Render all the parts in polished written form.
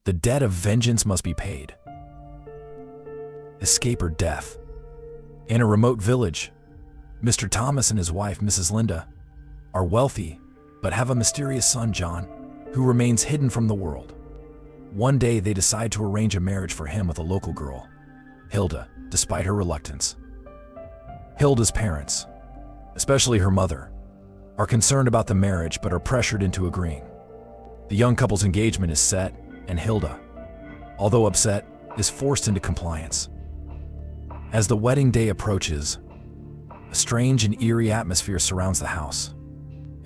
The debt of vengeance must be paid. Escape or death. In a remote village, Mr. Thomas and his wife, Mrs. Linda, are wealthy but have a mysterious son, John, who remains hidden from the world. One day they decide to arrange a marriage for him with a local girl, Hilda, despite her reluctance. Hilda's parents, especially her mother, are concerned about the marriage but are pressured into agreeing. The young couple's engagement is set, and Hilda, although upset, is forced into compliance. As the wedding day approaches, a strange and eerie atmosphere surrounds the house,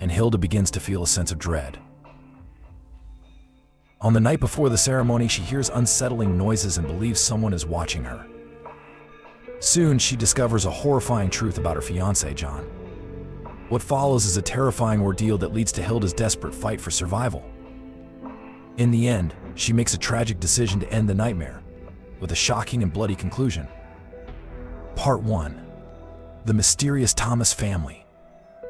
and Hilda begins to feel a sense of dread. On the night before the ceremony, she hears unsettling noises and believes someone is watching her. Soon, she discovers a horrifying truth about her fiancé, John. What follows is a terrifying ordeal that leads to Hilda's desperate fight for survival. In the end, she makes a tragic decision to end the nightmare, with a shocking and bloody conclusion. Part 1. The mysterious Thomas family.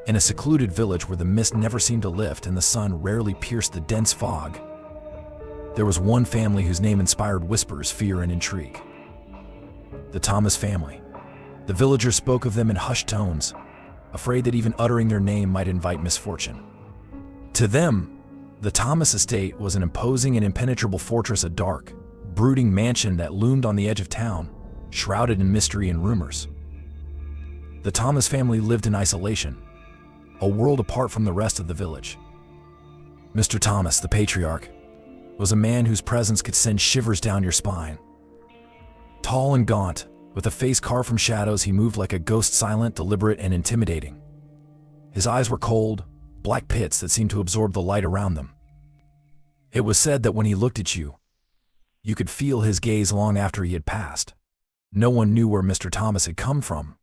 In a secluded village where the mist never seemed to lift and the sun rarely pierced the dense fog, there was one family whose name inspired whispers, fear, and intrigue. The Thomas family. The villagers spoke of them in hushed tones, afraid that even uttering their name might invite misfortune. To them, the Thomas estate was an imposing and impenetrable fortress, a dark, brooding mansion that loomed on the edge of town, shrouded in mystery and rumors. The Thomas family lived in isolation, a world apart from the rest of the village. Mr. Thomas, the patriarch, was a man whose presence could send shivers down your spine. Tall and gaunt, with a face carved from shadows, he moved like a ghost, silent, deliberate, and intimidating. His eyes were cold, black pits that seemed to absorb the light around them. It was said that when he looked at you, you could feel his gaze long after he had passed. No one knew where Mr. Thomas had come from,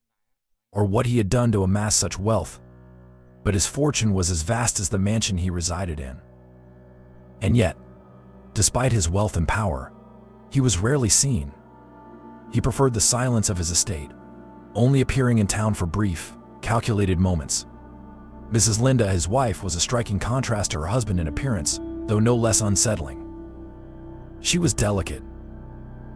or what he had done to amass such wealth, but his fortune was as vast as the mansion he resided in. And yet, despite his wealth and power, he was rarely seen. He preferred the silence of his estate, only appearing in town for brief, calculated moments. Mrs. Linda, his wife, was a striking contrast to her husband in appearance, though no less unsettling. She was delicate,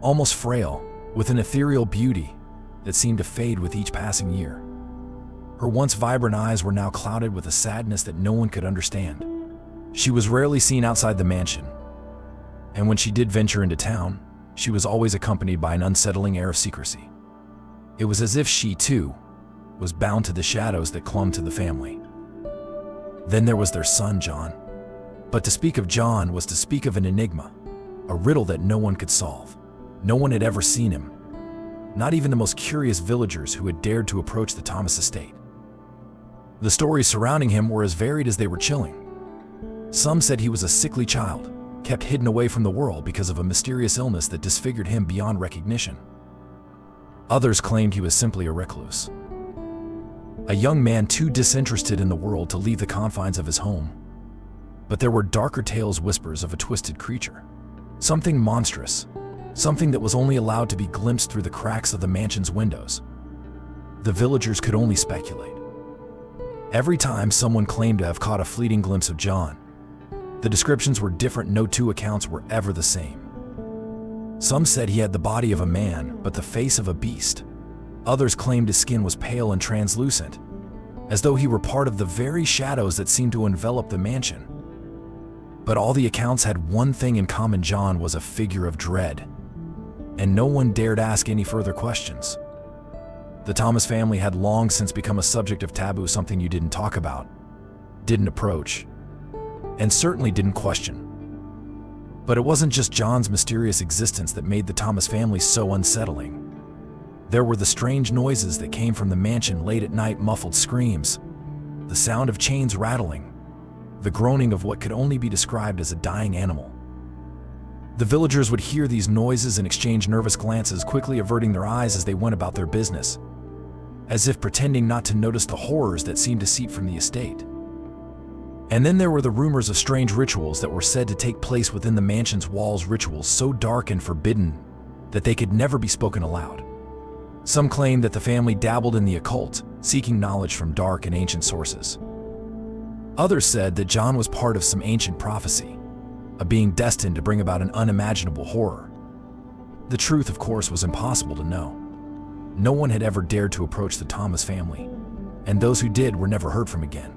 almost frail, with an ethereal beauty that seemed to fade with each passing year. Her once vibrant eyes were now clouded with a sadness that no one could understand. She was rarely seen outside the mansion, and when she did venture into town, she was always accompanied by an unsettling air of secrecy. It was as if she, too, was bound to the shadows that clung to the family. Then there was their son, John. But to speak of John was to speak of an enigma, a riddle that no one could solve. No one had ever seen him, not even the most curious villagers who had dared to approach the Thomas estate. The stories surrounding him were as varied as they were chilling. Some said he was a sickly child, kept hidden away from the world because of a mysterious illness that disfigured him beyond recognition. Others claimed he was simply a recluse, a young man too disinterested in the world to leave the confines of his home. But there were darker tales, whispers of a twisted creature, something monstrous, something that was only allowed to be glimpsed through the cracks of the mansion's windows. The villagers could only speculate. Every time someone claimed to have caught a fleeting glimpse of John, the descriptions were different. No two accounts were ever the same. Some said he had the body of a man, but the face of a beast. Others claimed his skin was pale and translucent, as though he were part of the very shadows that seemed to envelop the mansion. But all the accounts had one thing in common: John was a figure of dread, and no one dared ask any further questions. The Thomas family had long since become a subject of taboo, something you didn't talk about, didn't approach, and certainly didn't question. But it wasn't just John's mysterious existence that made the Thomas family so unsettling. There were the strange noises that came from the mansion late at night, muffled screams, the sound of chains rattling, the groaning of what could only be described as a dying animal. The villagers would hear these noises and exchange nervous glances, quickly averting their eyes as they went about their business, as if pretending not to notice the horrors that seemed to seep from the estate. And then there were the rumors of strange rituals that were said to take place within the mansion's walls, rituals so dark and forbidden that they could never be spoken aloud. Some claimed that the family dabbled in the occult, seeking knowledge from dark and ancient sources. Others said that John was part of some ancient prophecy, a being destined to bring about an unimaginable horror. The truth, of course, was impossible to know. No one had ever dared to approach the Thomas family, and those who did were never heard from again.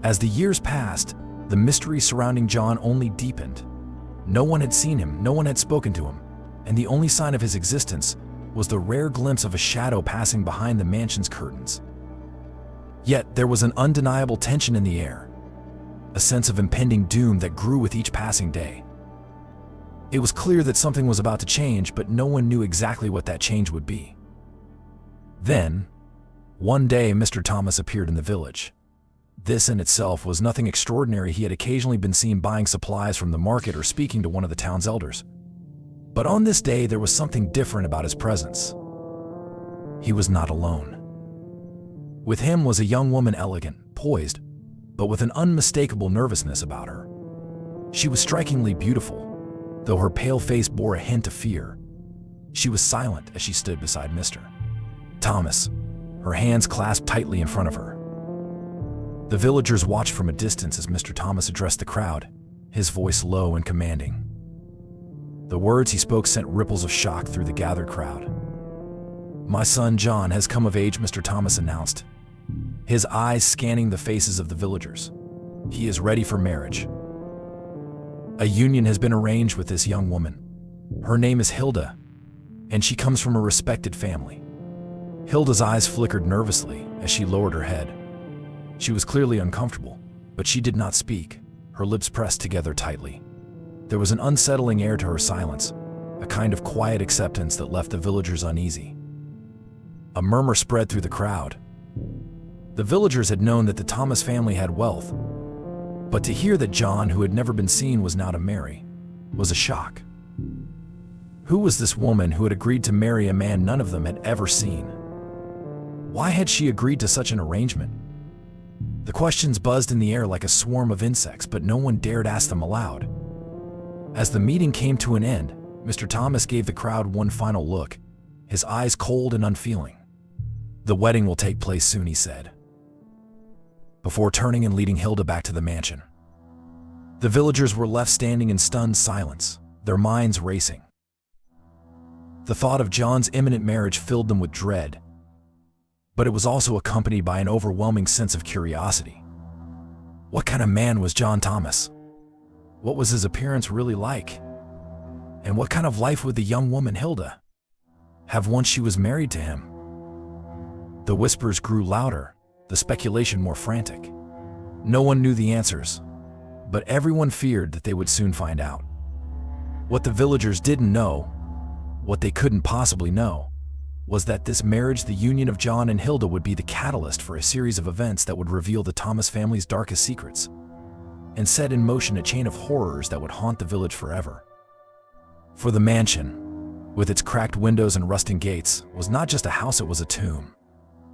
As the years passed, the mystery surrounding John only deepened. No one had seen him, no one had spoken to him, and the only sign of his existence was the rare glimpse of a shadow passing behind the mansion's curtains. Yet there was an undeniable tension in the air, a sense of impending doom that grew with each passing day. It was clear that something was about to change, but no one knew exactly what that change would be. Then, one day, Mr. Thomas appeared in the village. This in itself was nothing extraordinary. He had occasionally been seen buying supplies from the market or speaking to one of the town's elders. But on this day, there was something different about his presence. He was not alone. With him was a young woman, elegant, poised, but with an unmistakable nervousness about her. She was strikingly beautiful, though her pale face bore a hint of fear. She was silent as she stood beside Mr. Thomas, her hands clasped tightly in front of her. The villagers watched from a distance as Mr. Thomas addressed the crowd, his voice low and commanding. The words he spoke sent ripples of shock through the gathered crowd. "My son John has come of age," Mr. Thomas announced, his eyes scanning the faces of the villagers. "He is ready for marriage. A union has been arranged with this young woman. Her name is Hilda, and she comes from a respected family." Hilda's eyes flickered nervously as she lowered her head. She was clearly uncomfortable, but she did not speak, her lips pressed together tightly. There was an unsettling air to her silence, a kind of quiet acceptance that left the villagers uneasy. A murmur spread through the crowd. The villagers had known that the Thomas family had wealth, but to hear that John, who had never been seen, was now to marry, was a shock. Who was this woman who had agreed to marry a man none of them had ever seen? Why had she agreed to such an arrangement? The questions buzzed in the air like a swarm of insects, but no one dared ask them aloud. As the meeting came to an end, Mr. Thomas gave the crowd one final look, his eyes cold and unfeeling. "The wedding will take place soon," he said, before turning and leading Hilda back to the mansion. The villagers were left standing in stunned silence, their minds racing. The thought of John's imminent marriage filled them with dread, but it was also accompanied by an overwhelming sense of curiosity. What kind of man was John Thomas? What was his appearance really like? And what kind of life would the young woman Hilda have once she was married to him? The whispers grew louder, the speculation more frantic. No one knew the answers, but everyone feared that they would soon find out. What the villagers didn't know, what they couldn't possibly know, was that this marriage, the union of John and Hilda, would be the catalyst for a series of events that would reveal the Thomas family's darkest secrets and set in motion a chain of horrors that would haunt the village forever. For the mansion, with its cracked windows and rusting gates, was not just a house, it was a tomb.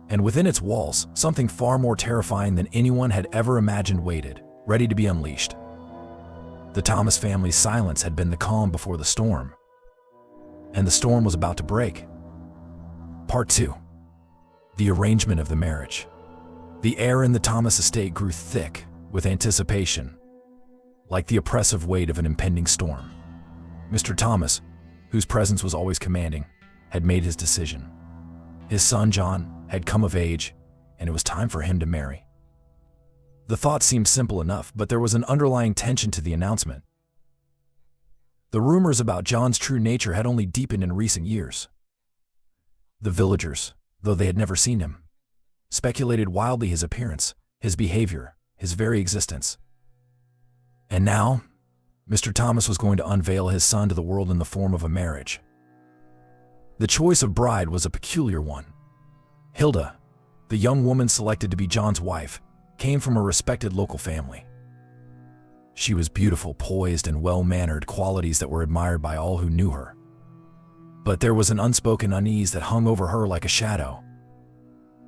And within its walls, something far more terrifying than anyone had ever imagined waited, ready to be unleashed. The Thomas family's silence had been the calm before the storm, and the storm was about to break. Part 2. The arrangement of the marriage. The air in the Thomas estate grew thick with anticipation, like the oppressive weight of an impending storm. Mr. Thomas, whose presence was always commanding, had made his decision. His son John had come of age, and it was time for him to marry. The thought seemed simple enough, but there was an underlying tension to the announcement. The rumors about John's true nature had only deepened in recent years. The villagers, though they had never seen him, speculated wildly his appearance, his behavior, his very existence. And now, Mr. Thomas was going to unveil his son to the world in the form of a marriage. The choice of bride was a peculiar one. Hilda, the young woman selected to be John's wife, came from a respected local family. She was beautiful, poised, and well-mannered, qualities that were admired by all who knew her. But there was an unspoken unease that hung over her like a shadow.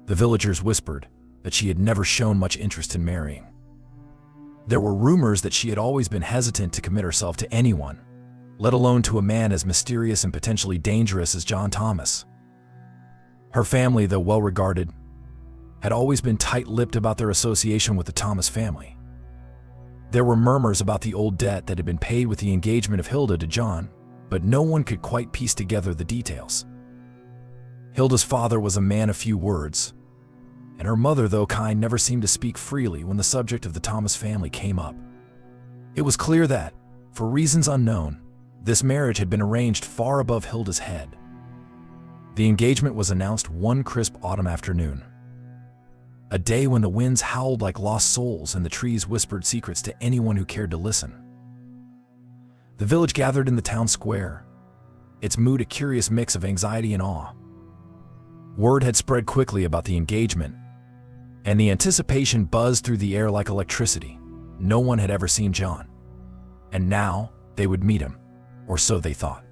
The villagers whispered that she had never shown much interest in marrying. There were rumors that she had always been hesitant to commit herself to anyone, let alone to a man as mysterious and potentially dangerous as John Thomas. Her family, though well-regarded, had always been tight-lipped about their association with the Thomas family. There were murmurs about the old debt that had been paid with the engagement of Hilda to John, but no one could quite piece together the details. Hilda's father was a man of few words, and her mother, though kind, never seemed to speak freely when the subject of the Thomas family came up. It was clear that, for reasons unknown, this marriage had been arranged far above Hilda's head. The engagement was announced one crisp autumn afternoon, a day when the winds howled like lost souls and the trees whispered secrets to anyone who cared to listen. The village gathered in the town square, its mood a curious mix of anxiety and awe. Word had spread quickly about the engagement, and the anticipation buzzed through the air like electricity. No one had ever seen John, and now they would meet him, or so they thought.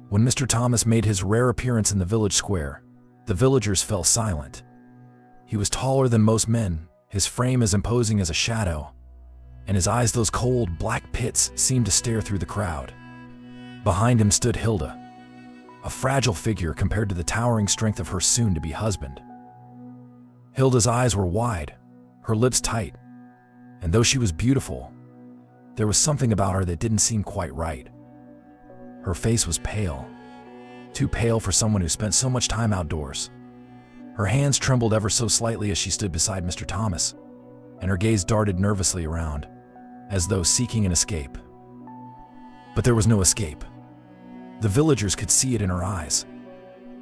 When Mr. Thomas made his rare appearance in the village square, the villagers fell silent. He was taller than most men, his frame as imposing as a shadow, and his eyes, those cold, black pits, seemed to stare through the crowd. Behind him stood Hilda, a fragile figure compared to the towering strength of her soon-to-be husband. Hilda's eyes were wide, her lips tight, and though she was beautiful, there was something about her that didn't seem quite right. Her face was pale, too pale for someone who spent so much time outdoors. Her hands trembled ever so slightly as she stood beside Mr. Thomas, and her gaze darted nervously around, as though seeking an escape. But there was no escape. The villagers could see it in her eyes.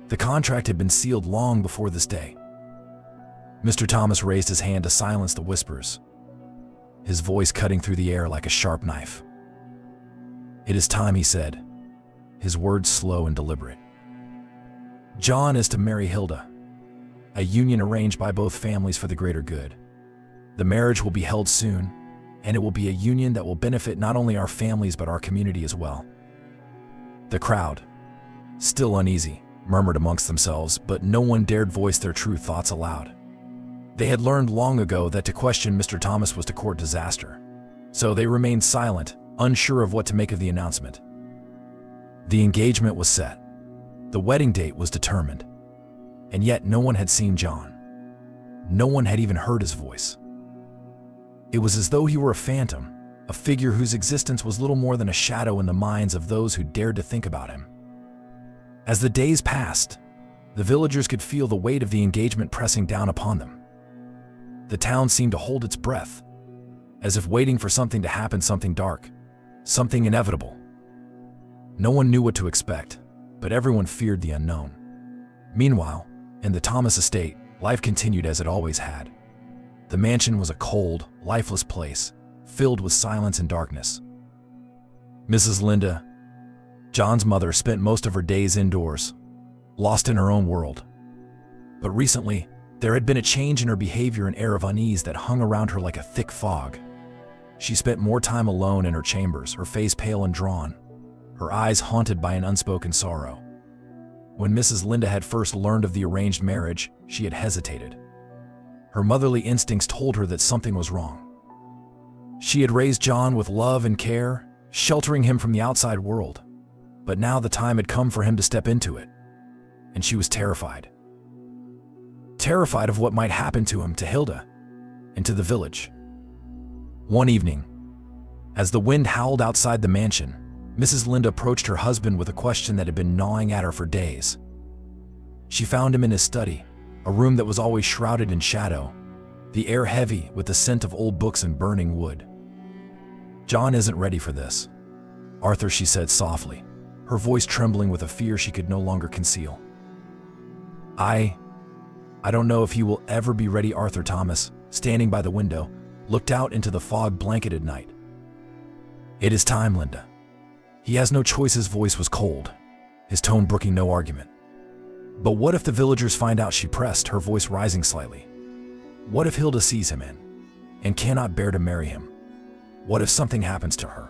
The contract had been sealed long before this day. Mr. Thomas raised his hand to silence the whispers, his voice cutting through the air like a sharp knife. "It is time," he said, his words slow and deliberate. "John is to marry Hilda, a union arranged by both families for the greater good. The marriage will be held soon, and it will be a union that will benefit not only our families but our community as well." The crowd, still uneasy, murmured amongst themselves, but no one dared voice their true thoughts aloud. They had learned long ago that to question Mr. Thomas was to court disaster, so they remained silent, unsure of what to make of the announcement. The engagement was set. The wedding date was determined. And yet no one had seen John. No one had even heard his voice. It was as though he were a phantom, a figure whose existence was little more than a shadow in the minds of those who dared to think about him. As the days passed, the villagers could feel the weight of the engagement pressing down upon them. The town seemed to hold its breath, as if waiting for something to happen, something dark, something inevitable. No one knew what to expect, but everyone feared the unknown. Meanwhile, in the Thomas estate, life continued as it always had. The mansion was a cold, lifeless place, filled with silence and darkness. Mrs. Linda, John's mother, spent most of her days indoors, lost in her own world. But recently, there had been a change in her behavior, an air of unease that hung around her like a thick fog. She spent more time alone in her chambers, her face pale and drawn, her eyes haunted by an unspoken sorrow. When Mrs. Linda had first learned of the arranged marriage, she had hesitated. Her motherly instincts told her that something was wrong. She had raised John with love and care, sheltering him from the outside world. But now the time had come for him to step into it, and she was terrified. Terrified of what might happen to him, to Hilda, and to the village. One evening, as the wind howled outside the mansion, Mrs. Linda approached her husband with a question that had been gnawing at her for days. She found him in his study, a room that was always shrouded in shadow, the air heavy with the scent of old books and burning wood. "John isn't ready for this, Arthur," she said softly, her voice trembling with a fear she could no longer conceal. I don't know if he will ever be ready." Arthur Thomas, standing by the window, looked out into the fog-blanketed night. "It is time, Linda. He has no choice." His voice was cold, his tone brooking no argument. "But what if the villagers find out?" she pressed, her voice rising slightly. "What if Hilda sees him and cannot bear to marry him? What if something happens to her?"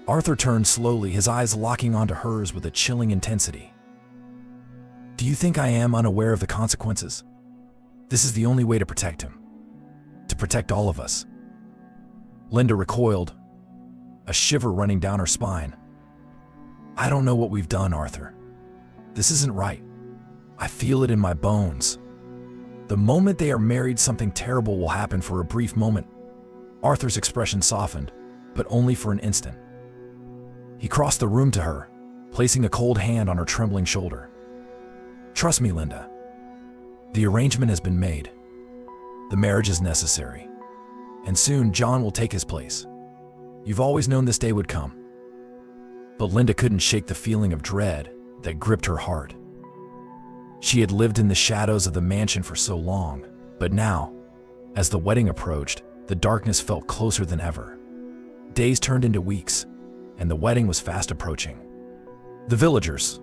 Arthur turned slowly, his eyes locking onto hers with a chilling intensity. "Do you think I am unaware of the consequences? This is the only way to protect him. To protect all of us." Linda recoiled, a shiver running down her spine. "I don't know what we've done, Arthur. This isn't right. I feel it in my bones. The moment they are married, something terrible will happen. For a brief moment, Arthur's expression softened, but only for an instant. He crossed the room to her, placing a cold hand on her trembling shoulder. "Trust me, Linda. The arrangement has been made. The marriage is necessary. And soon John will take his place. You've always known this day would come." But Linda couldn't shake the feeling of dread that gripped her heart. She had lived in the shadows of the mansion for so long, but now, as the wedding approached, the darkness felt closer than ever. Days turned into weeks, and the wedding was fast approaching. The villagers,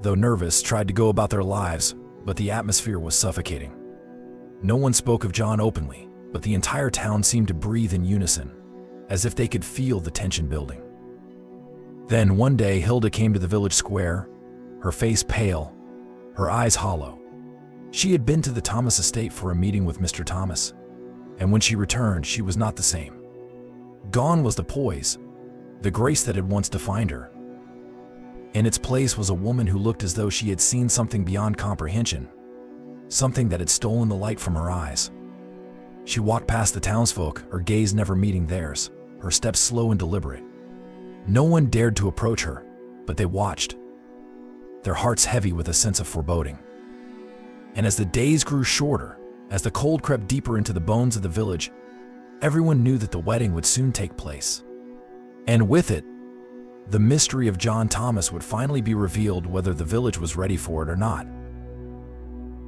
though nervous, tried to go about their lives, but the atmosphere was suffocating. No one spoke of John openly, but the entire town seemed to breathe in unison, as if they could feel the tension building. Then one day Hilda came to the village square, her face pale, her eyes hollow. She had been to the Thomas estate for a meeting with Mr. Thomas, and when she returned, she was not the same. Gone was the poise, the grace that had once defined her. In its place was a woman who looked as though she had seen something beyond comprehension, something that had stolen the light from her eyes. She walked past the townsfolk, her gaze never meeting theirs, her steps slow and deliberate. No one dared to approach her, but they watched, their hearts heavy with a sense of foreboding. And as the days grew shorter, as the cold crept deeper into the bones of the village, everyone knew that the wedding would soon take place. And with it, the mystery of John Thomas would finally be revealed, whether the village was ready for it or not.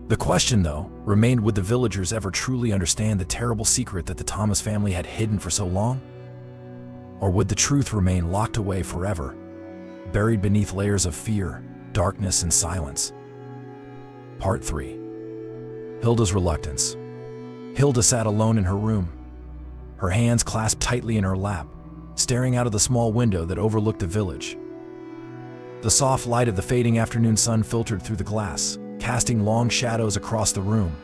The question, though, remained, would the villagers ever truly understand the terrible secret that the Thomas family had hidden for so long? Or would the truth remain locked away forever, buried beneath layers of fear, darkness, and silence? Part 3. Hilda's Reluctance. Hilda sat alone in her room, her hands clasped tightly in her lap, staring out of the small window that overlooked the village. The soft light of the fading afternoon sun filtered through the glass, casting long shadows across the room.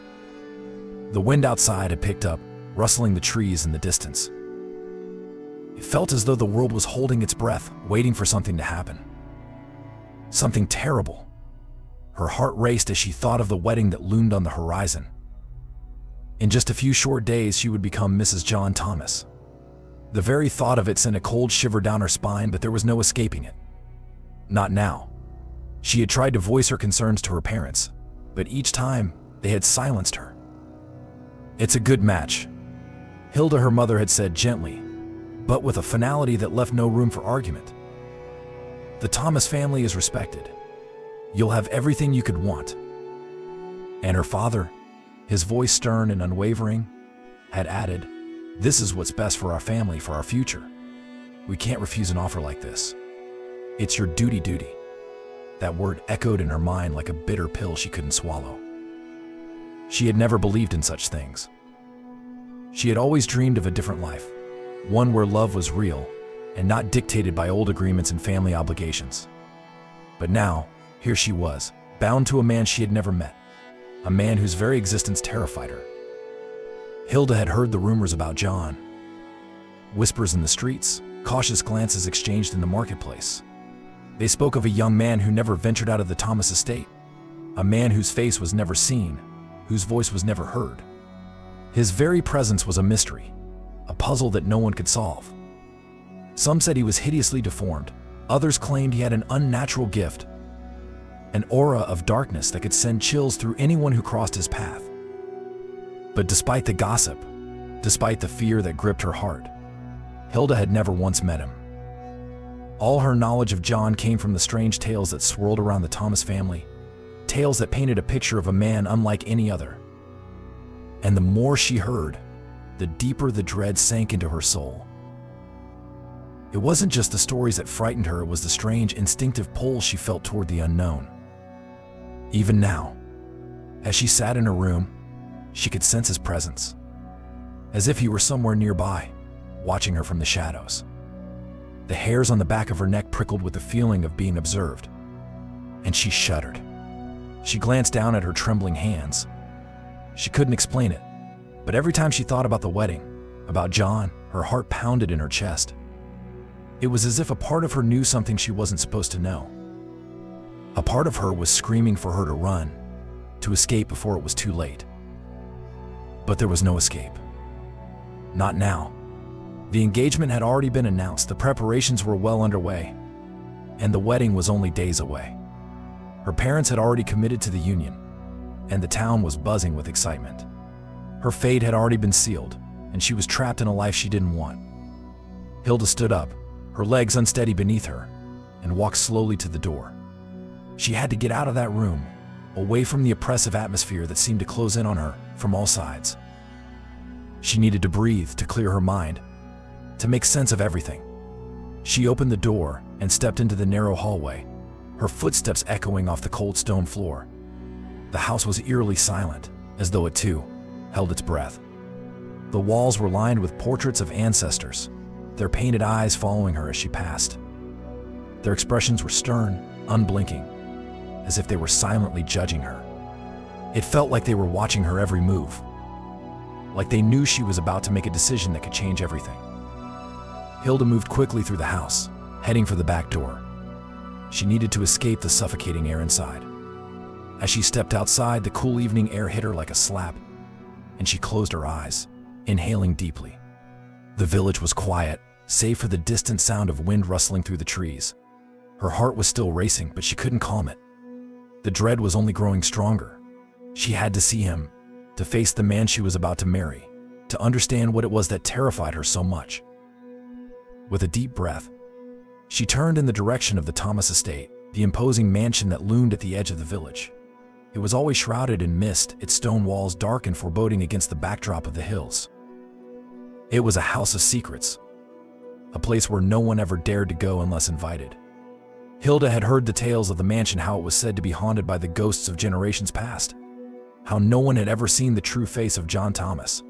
The wind outside had picked up, rustling the trees in the distance. It felt as though the world was holding its breath, waiting for something to happen. Something terrible. Her heart raced as she thought of the wedding that loomed on the horizon. In just a few short days, she would become Mrs. John Thomas. The very thought of it sent a cold shiver down her spine, but there was no escaping it. Not now. She had tried to voice her concerns to her parents, but each time they had silenced her. "It's a good match," Hilda, her mother, had said gently, but with a finality that left no room for argument. "The Thomas family is respected. You'll have everything you could want." And her father, his voice stern and unwavering, had added, "This is what's best for our family, for our future. We can't refuse an offer like this. It's your duty." That word echoed in her mind like a bitter pill she couldn't swallow. She had never believed in such things. She had always dreamed of a different life, one where love was real and not dictated by old agreements and family obligations. But now, here she was, bound to a man she had never met, a man whose very existence terrified her. Hilda had heard the rumors about John. Whispers in the streets, cautious glances exchanged in the marketplace. They spoke of a young man who never ventured out of the Thomas estate, a man whose face was never seen, whose voice was never heard. His very presence was a mystery, a puzzle that no one could solve. Some said he was hideously deformed. Others claimed he had an unnatural gift, an aura of darkness that could send chills through anyone who crossed his path. But despite the gossip, despite the fear that gripped her heart, Hilda had never once met him. All her knowledge of John came from the strange tales that swirled around the Thomas family, tales that painted a picture of a man unlike any other. And the more she heard, the deeper the dread sank into her soul. It wasn't just the stories that frightened her, it was the strange, instinctive pull she felt toward the unknown. Even now, as she sat in her room, she could sense his presence, as if he were somewhere nearby, watching her from the shadows. The hairs on the back of her neck prickled with the feeling of being observed, and she shuddered. She glanced down at her trembling hands. She couldn't explain it, but every time she thought about the wedding, about John, her heart pounded in her chest. It was as if a part of her knew something she wasn't supposed to know. A part of her was screaming for her to run, to escape before it was too late. But there was no escape. Not now. The engagement had already been announced, the preparations were well underway, and the wedding was only days away. Her parents had already committed to the union, and the town was buzzing with excitement. Her fate had already been sealed, and she was trapped in a life she didn't want. Hilda stood up, her legs unsteady beneath her, and walked slowly to the door. She had to get out of that room, away from the oppressive atmosphere that seemed to close in on her from all sides. She needed to breathe, to clear her mind, to make sense of everything. She opened the door and stepped into the narrow hallway, her footsteps echoing off the cold stone floor. The house was eerily silent, as though it too held its breath. The walls were lined with portraits of ancestors, their painted eyes following her as she passed. Their expressions were stern, unblinking, as if they were silently judging her. It felt like they were watching her every move, like they knew she was about to make a decision that could change everything. Hilda moved quickly through the house, heading for the back door. She needed to escape the suffocating air inside. As she stepped outside, the cool evening air hit her like a slap, and she closed her eyes, inhaling deeply. The village was quiet, save for the distant sound of wind rustling through the trees. Her heart was still racing, but she couldn't calm it. The dread was only growing stronger. She had to see him, to face the man she was about to marry, to understand what it was that terrified her so much. With a deep breath, she turned in the direction of the Thomas estate, the imposing mansion that loomed at the edge of the village. It was always shrouded in mist, its stone walls dark and foreboding against the backdrop of the hills. It was a house of secrets, a place where no one ever dared to go unless invited. Hilda had heard the tales of the mansion, how it was said to be haunted by the ghosts of generations past, how no one had ever seen the true face of John Thomas.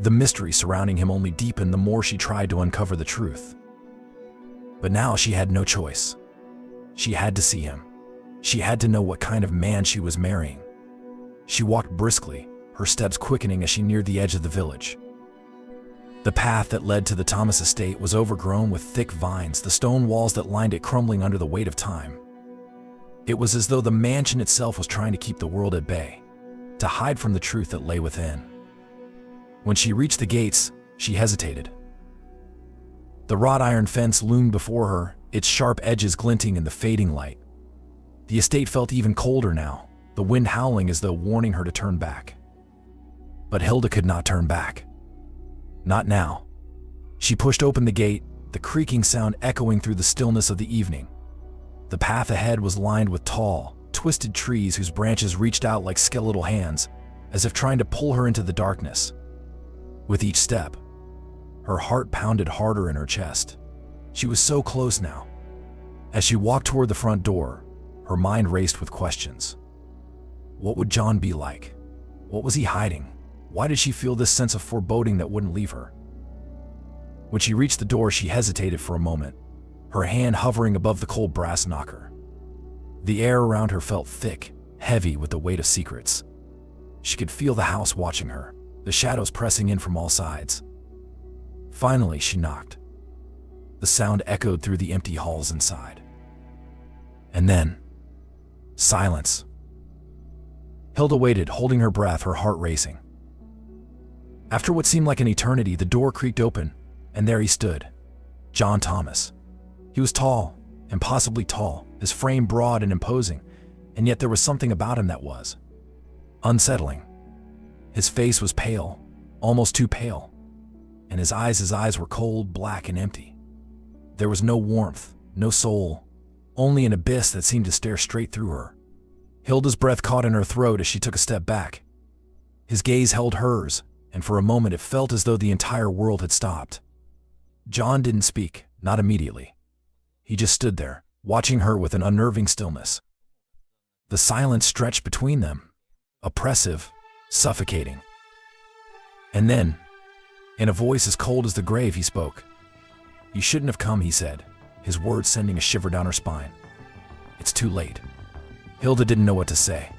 The mystery surrounding him only deepened the more she tried to uncover the truth. But now she had no choice. She had to see him. She had to know what kind of man she was marrying. She walked briskly, her steps quickening as she neared the edge of the village. The path that led to the Thomas estate was overgrown with thick vines, the stone walls that lined it crumbling under the weight of time. It was as though the mansion itself was trying to keep the world at bay, to hide from the truth that lay within. When she reached the gates, she hesitated. The wrought iron fence loomed before her, its sharp edges glinting in the fading light. The estate felt even colder now, the wind howling as though warning her to turn back. But Hilda could not turn back. Not now. She pushed open the gate, the creaking sound echoing through the stillness of the evening. The path ahead was lined with tall, twisted trees whose branches reached out like skeletal hands, as if trying to pull her into the darkness. With each step, her heart pounded harder in her chest. She was so close now. As she walked toward the front door, her mind raced with questions. What would John be like? What was he hiding? Why did she feel this sense of foreboding that wouldn't leave her? When she reached the door, she hesitated for a moment, her hand hovering above the cold brass knocker. The air around her felt thick, heavy with the weight of secrets. She could feel the house watching her, the shadows pressing in from all sides. Finally, she knocked. The sound echoed through the empty halls inside. And then, silence. Hilda waited, holding her breath, her heart racing. After what seemed like an eternity, the door creaked open, and there he stood, John Thomas. He was tall, impossibly tall, his frame broad and imposing, and yet there was something about him that was unsettling. His face was pale, almost too pale, and his eyes were cold, black, and empty. There was no warmth, no soul, only an abyss that seemed to stare straight through her. Hilda's breath caught in her throat as she took a step back. His gaze held hers, and for a moment it felt as though the entire world had stopped. John didn't speak, not immediately. He just stood there, watching her with an unnerving stillness. The silence stretched between them, oppressive, suffocating. And then, in a voice as cold as the grave, he spoke. "You shouldn't have come," he said, his words sending a shiver down her spine. "It's too late." Hilda didn't know what to say.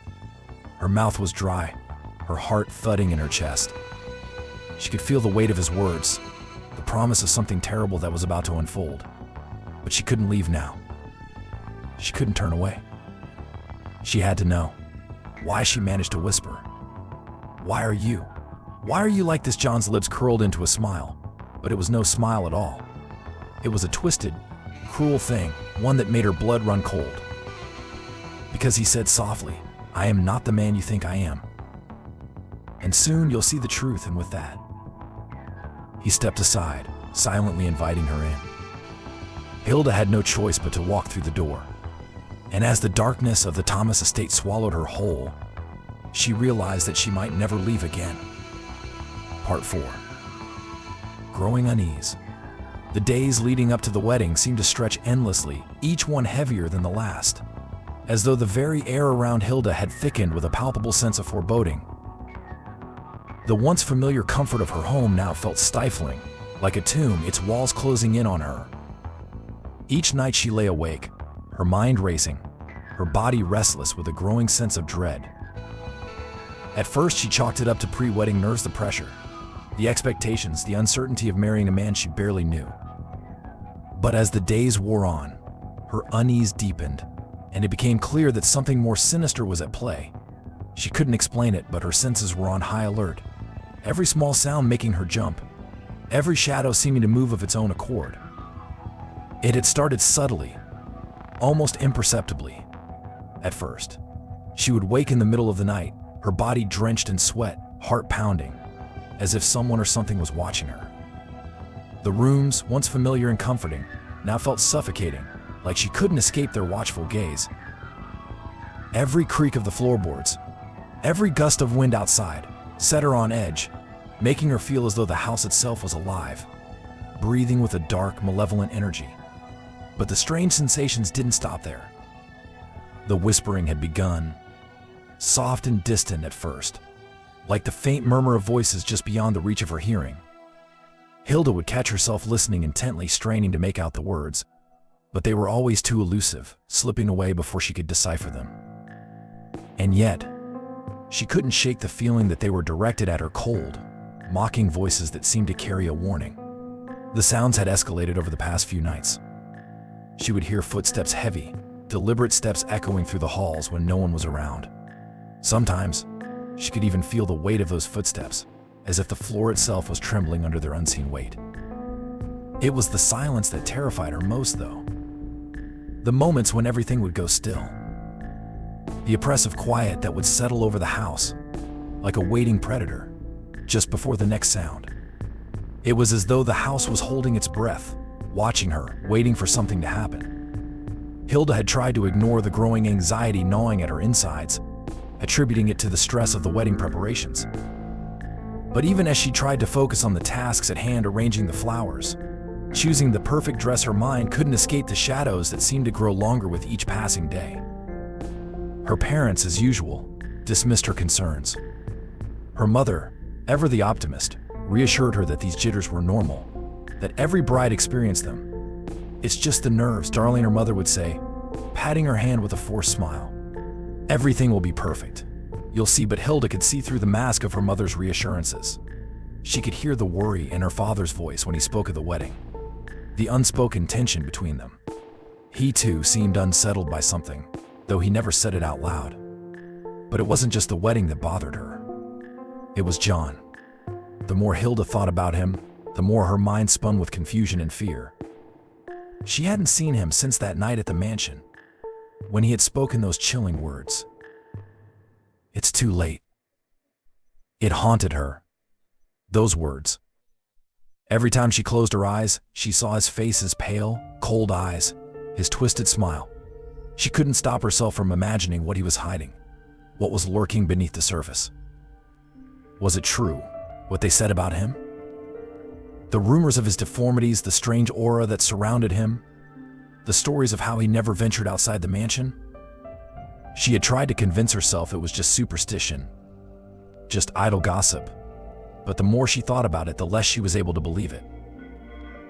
Her mouth was dry, her heart thudding in her chest. She could feel the weight of his words, the promise of something terrible that was about to unfold. But she couldn't leave now. She couldn't turn away. She had to know. Why? She managed to whisper. Why are you like this?" John's lips curled into a smile, but it was no smile at all. It was a twisted, cruel thing, one that made her blood run cold. Because he said softly, "I am not the man you think I am. And soon you'll see the truth," and with that, he stepped aside, silently inviting her in. Hilda had no choice but to walk through the door. And as the darkness of the Thomas estate swallowed her whole, she realized that she might never leave again. Part 4. Growing unease. The days leading up to the wedding seemed to stretch endlessly, each one heavier than the last, as though the very air around Hilda had thickened with a palpable sense of foreboding. The once familiar comfort of her home now felt stifling, like a tomb, its walls closing in on her. Each night she lay awake, her mind racing, her body restless with a growing sense of dread. At first she chalked it up to pre-wedding nerves, the pressure, the expectations, the uncertainty of marrying a man she barely knew. But as the days wore on, her unease deepened, and it became clear that something more sinister was at play. She couldn't explain it, but her senses were on high alert, every small sound making her jump, every shadow seeming to move of its own accord. It had started subtly, almost imperceptibly. At first, she would wake in the middle of the night, her body drenched in sweat, heart pounding, as if someone or something was watching her. The rooms, once familiar and comforting, now felt suffocating, like she couldn't escape their watchful gaze. Every creak of the floorboards, every gust of wind outside, set her on edge, making her feel as though the house itself was alive, breathing with a dark, malevolent energy. But the strange sensations didn't stop there. The whispering had begun, soft and distant at first, like the faint murmur of voices just beyond the reach of her hearing. Hilda would catch herself listening intently, straining to make out the words, but they were always too elusive, slipping away before she could decipher them. And yet, she couldn't shake the feeling that they were directed at her, cold, mocking voices that seemed to carry a warning. The sounds had escalated over the past few nights. She would hear footsteps, heavy, deliberate steps echoing through the halls when no one was around. Sometimes, she could even feel the weight of those footsteps, as if the floor itself was trembling under their unseen weight. It was the silence that terrified her most, though. The moments when everything would go still. The oppressive quiet that would settle over the house, like a waiting predator, just before the next sound. It was as though the house was holding its breath, watching her, waiting for something to happen. Hilda had tried to ignore the growing anxiety gnawing at her insides, attributing it to the stress of the wedding preparations. But even as she tried to focus on the tasks at hand, arranging the flowers, choosing the perfect dress, her mind couldn't escape the shadows that seemed to grow longer with each passing day. Her parents, as usual, dismissed her concerns. Her mother, ever the optimist, reassured her that these jitters were normal, that every bride experienced them. "It's just the nerves, darling," her mother would say, patting her hand with a forced smile. "Everything will be perfect. You'll see." But Hilda could see through the mask of her mother's reassurances. She could hear the worry in her father's voice when he spoke of the wedding, the unspoken tension between them. He too seemed unsettled by something, though he never said it out loud. But it wasn't just the wedding that bothered her. It was John. The more Hilda thought about him, the more her mind spun with confusion and fear. She hadn't seen him since that night at the mansion, when he had spoken those chilling words. "It's too late." It haunted her, those words. Every time she closed her eyes, she saw his face, his pale, cold eyes, his twisted smile. She couldn't stop herself from imagining what he was hiding, what was lurking beneath the surface. Was it true, what they said about him? The rumors of his deformities, the strange aura that surrounded him, the stories of how he never ventured outside the mansion? She had tried to convince herself it was just superstition, just idle gossip, but the more she thought about it, the less she was able to believe it.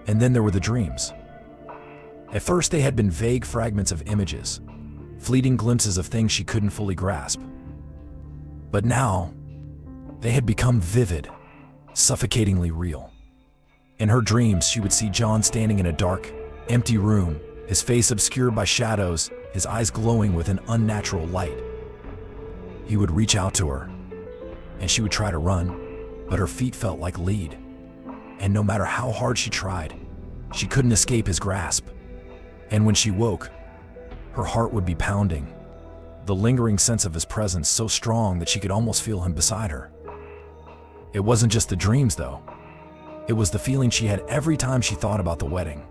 And then there were the dreams. At first they had been vague fragments of images, fleeting glimpses of things she couldn't fully grasp. But now, they had become vivid, suffocatingly real. In her dreams, she would see John standing in a dark, empty room, his face obscured by shadows, his eyes glowing with an unnatural light. He would reach out to her, and she would try to run, but her feet felt like lead. and no matter how hard she tried, she couldn't escape his grasp. And when she woke, her heart would be pounding, the lingering sense of his presence so strong that she could almost feel him beside her. It wasn't just the dreams, though. It was the feeling she had every time she thought about the wedding.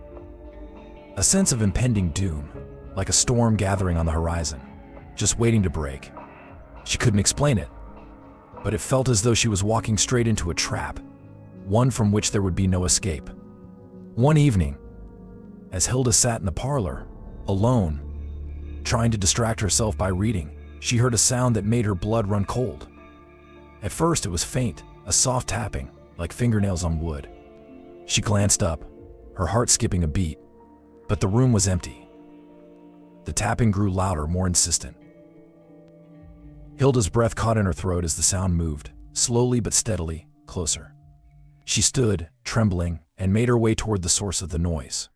A sense of impending doom, like a storm gathering on the horizon, just waiting to break. She couldn't explain it, but it felt as though she was walking straight into a trap, one from which there would be no escape. One evening, as Hilda sat in the parlor, alone, trying to distract herself by reading, she heard a sound that made her blood run cold. At first it was faint, a soft tapping, like fingernails on wood. She glanced up, her heart skipping a beat, but the room was empty. The tapping grew louder, more insistent. Hilda's breath caught in her throat as the sound moved, slowly but steadily, closer. She stood, trembling, and made her way toward the source of the noise.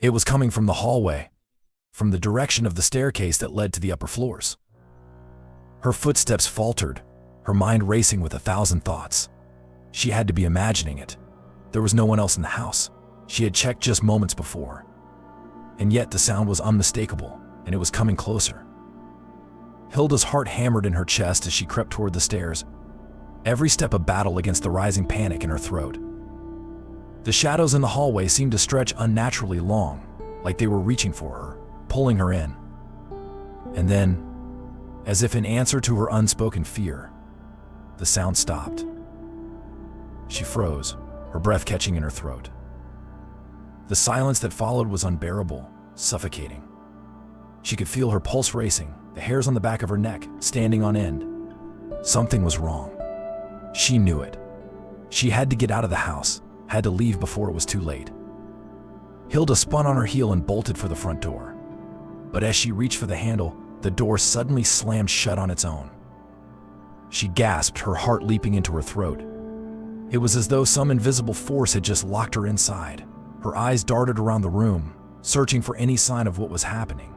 It was coming from the hallway, from the direction of the staircase that led to the upper floors. Her footsteps faltered, her mind racing with 1,000 thoughts. She had to be imagining it. There was no one else in the house. She had checked just moments before. And yet the sound was unmistakable, and it was coming closer. Hilda's heart hammered in her chest as she crept toward the stairs, every step a battle against the rising panic in her throat. The shadows in the hallway seemed to stretch unnaturally long, like they were reaching for her, pulling her in. And then, as if in answer to her unspoken fear, the sound stopped. She froze, her breath catching in her throat. The silence that followed was unbearable, suffocating. She could feel her pulse racing, the hairs on the back of her neck standing on end. Something was wrong. She knew it. She had to get out of the house, had to leave before it was too late. Hilda spun on her heel and bolted for the front door. But as she reached for the handle, the door suddenly slammed shut on its own. She gasped, her heart leaping into her throat. It was as though some invisible force had just locked her inside. Her eyes darted around the room, searching for any sign of what was happening.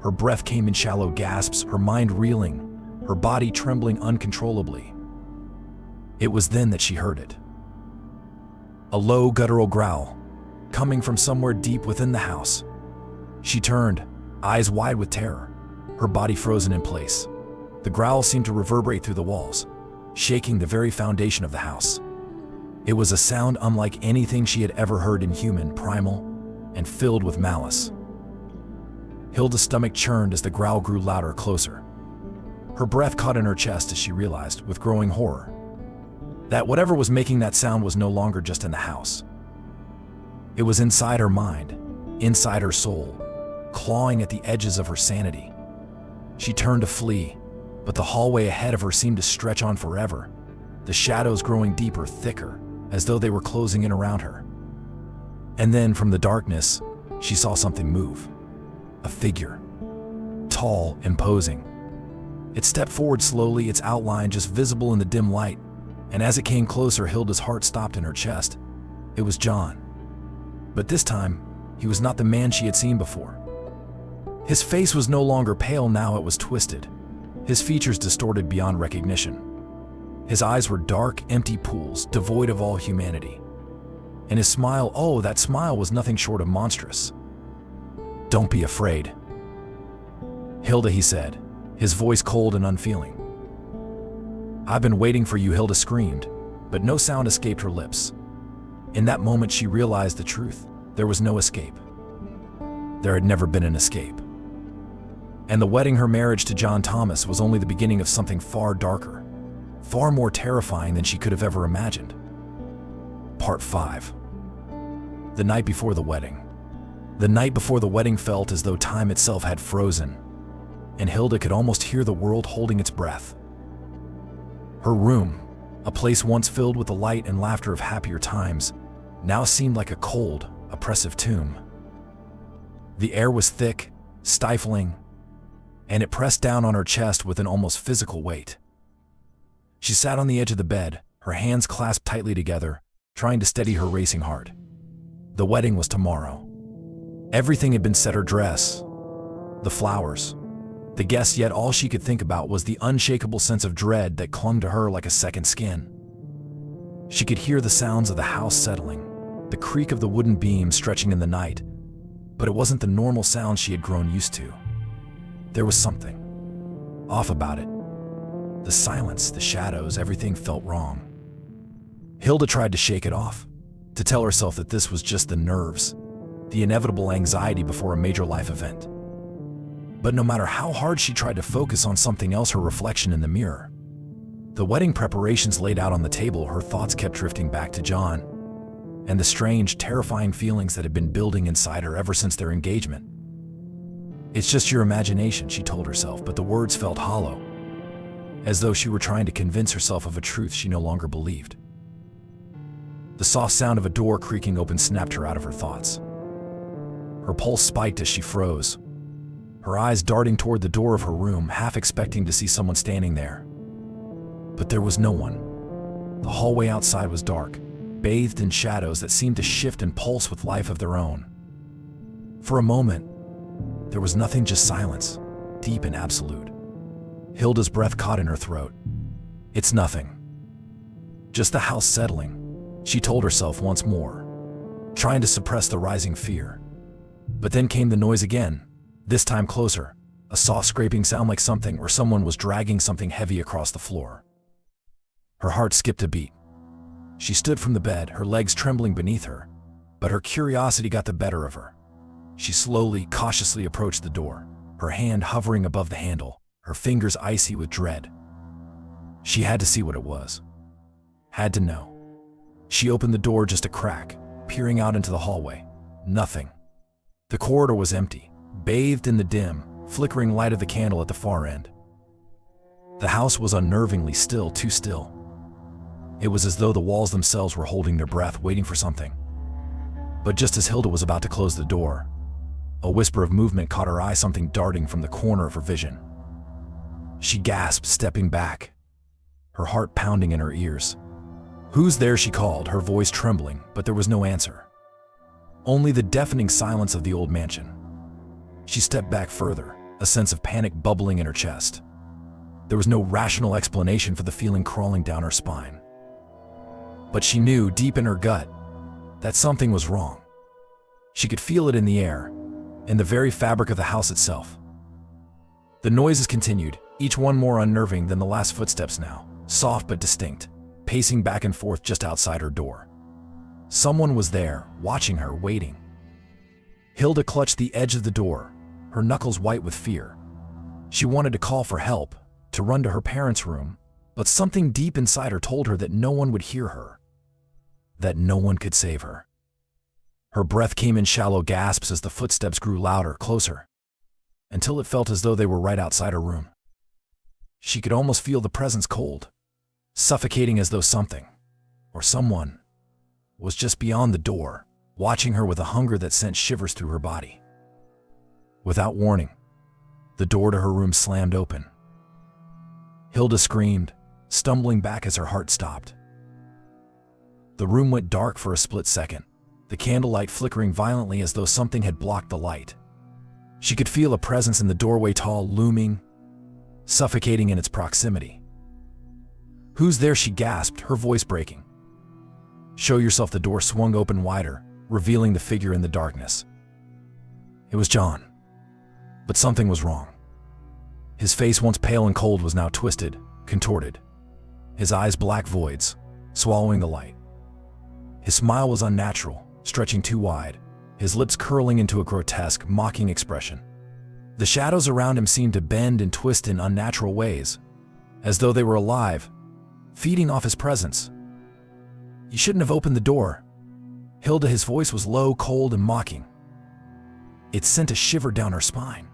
Her breath came in shallow gasps, her mind reeling, her body trembling uncontrollably. It was then that she heard it. A low, guttural growl, coming from somewhere deep within the house. She turned, eyes wide with terror, her body frozen in place. The growl seemed to reverberate through the walls, shaking the very foundation of the house. It was a sound unlike anything she had ever heard, inhuman, primal, and filled with malice. Hilda's stomach churned as the growl grew louder, closer. Her breath caught in her chest as she realized, with growing horror, that whatever was making that sound was no longer just in the house. It was inside her mind, inside her soul, clawing at the edges of her sanity. She turned to flee, but the hallway ahead of her seemed to stretch on forever, the shadows growing deeper, thicker, as though they were closing in around her. And then, from the darkness, she saw something move. A figure. Tall, imposing. It stepped forward slowly, its outline just visible in the dim light, and as it came closer, Hilda's heart stopped in her chest. It was John. But this time, he was not the man she had seen before. His face was no longer pale, now it was twisted, his features distorted beyond recognition. His eyes were dark, empty pools, devoid of all humanity. And his smile, oh, that smile was nothing short of monstrous. "Don't be afraid, Hilda," he said, his voice cold and unfeeling. "I've been waiting for you," Hilda screamed, but no sound escaped her lips. In that moment she realized the truth. There was no escape. There had never been an escape. And the wedding, her marriage to John Thomas, was only the beginning of something far darker, far more terrifying than she could have ever imagined. Part 5. The night before the wedding. The night before the wedding felt as though time itself had frozen, and Hilda could almost hear the world holding its breath. Her room, a place once filled with the light and laughter of happier times, now seemed like a cold, oppressive tomb. The air was thick, stifling, and it pressed down on her chest with an almost physical weight. She sat on the edge of the bed, her hands clasped tightly together, trying to steady her racing heart. The wedding was tomorrow. Everything had been set: her dress, the flowers, the guests, yet all she could think about was the unshakable sense of dread that clung to her like a second skin. She could hear the sounds of the house settling, the creak of the wooden beams stretching in the night, but it wasn't the normal sounds she had grown used to. There was something off about it. The silence, the shadows, everything felt wrong. Hilda tried to shake it off, to tell herself that this was just the nerves, the inevitable anxiety before a major life event. But no matter how hard she tried to focus on something else, her reflection in the mirror, the wedding preparations laid out on the table, her thoughts kept drifting back to John and the strange, terrifying feelings that had been building inside her ever since their engagement. It's just your imagination, she told herself, but the words felt hollow, as though she were trying to convince herself of a truth she no longer believed. The soft sound of a door creaking open snapped her out of her thoughts. Her pulse spiked as she froze, her eyes darting toward the door of her room, half expecting to see someone standing there. But there was no one. The hallway outside was dark, bathed in shadows that seemed to shift and pulse with life of their own. For a moment, there was nothing, just silence, deep and absolute. Hilda's breath caught in her throat. It's nothing. Just the house settling, she told herself once more, trying to suppress the rising fear. But then came the noise again, this time closer, a soft scraping sound like something or someone was dragging something heavy across the floor. Her heart skipped a beat. She stood from the bed, her legs trembling beneath her, but her curiosity got the better of her. She slowly, cautiously approached the door, her hand hovering above the handle, her fingers icy with dread. She had to see what it was. Had to know. She opened the door just a crack, peering out into the hallway. Nothing. The corridor was empty, bathed in the dim, flickering light of the candle at the far end. The house was unnervingly still, too still. It was as though the walls themselves were holding their breath, waiting for something. But just as Hilda was about to close the door, a whisper of movement caught her eye, something darting from the corner of her vision. She gasped, stepping back, her heart pounding in her ears. "Who's there?" she called, her voice trembling, but there was no answer. Only the deafening silence of the old mansion. She stepped back further, a sense of panic bubbling in her chest. There was no rational explanation for the feeling crawling down her spine. But she knew, deep in her gut, that something was wrong. She could feel it in the air, in the very fabric of the house itself. The noises continued, each one more unnerving than the last footsteps now, soft but distinct, pacing back and forth just outside her door. Someone was there, watching her, waiting. Hilda clutched the edge of the door, her knuckles white with fear. She wanted to call for help, to run to her parents' room, but something deep inside her told her that no one would hear her, that no one could save her. Her breath came in shallow gasps as the footsteps grew louder, closer, until it felt as though they were right outside her room. She could almost feel the presence, cold, suffocating, as though something, or someone, was just beyond the door, watching her with a hunger that sent shivers through her body. Without warning, the door to her room slammed open. Hilda screamed, stumbling back as her heart stopped. The room went dark for a split second, the candlelight flickering violently as though something had blocked the light. She could feel a presence in the doorway, tall, looming, suffocating in its proximity. "Who's there?" she gasped, her voice breaking. "Show yourself." The door swung open wider, revealing the figure in the darkness. It was John. But something was wrong. His face, once pale and cold, was now twisted, contorted. His eyes black voids, swallowing the light. His smile was unnatural, stretching too wide, his lips curling into a grotesque, mocking expression. The shadows around him seemed to bend and twist in unnatural ways, as though they were alive, feeding off his presence. "You shouldn't have opened the door." Hilda, his voice was low, cold, and mocking. It sent a shiver down her spine.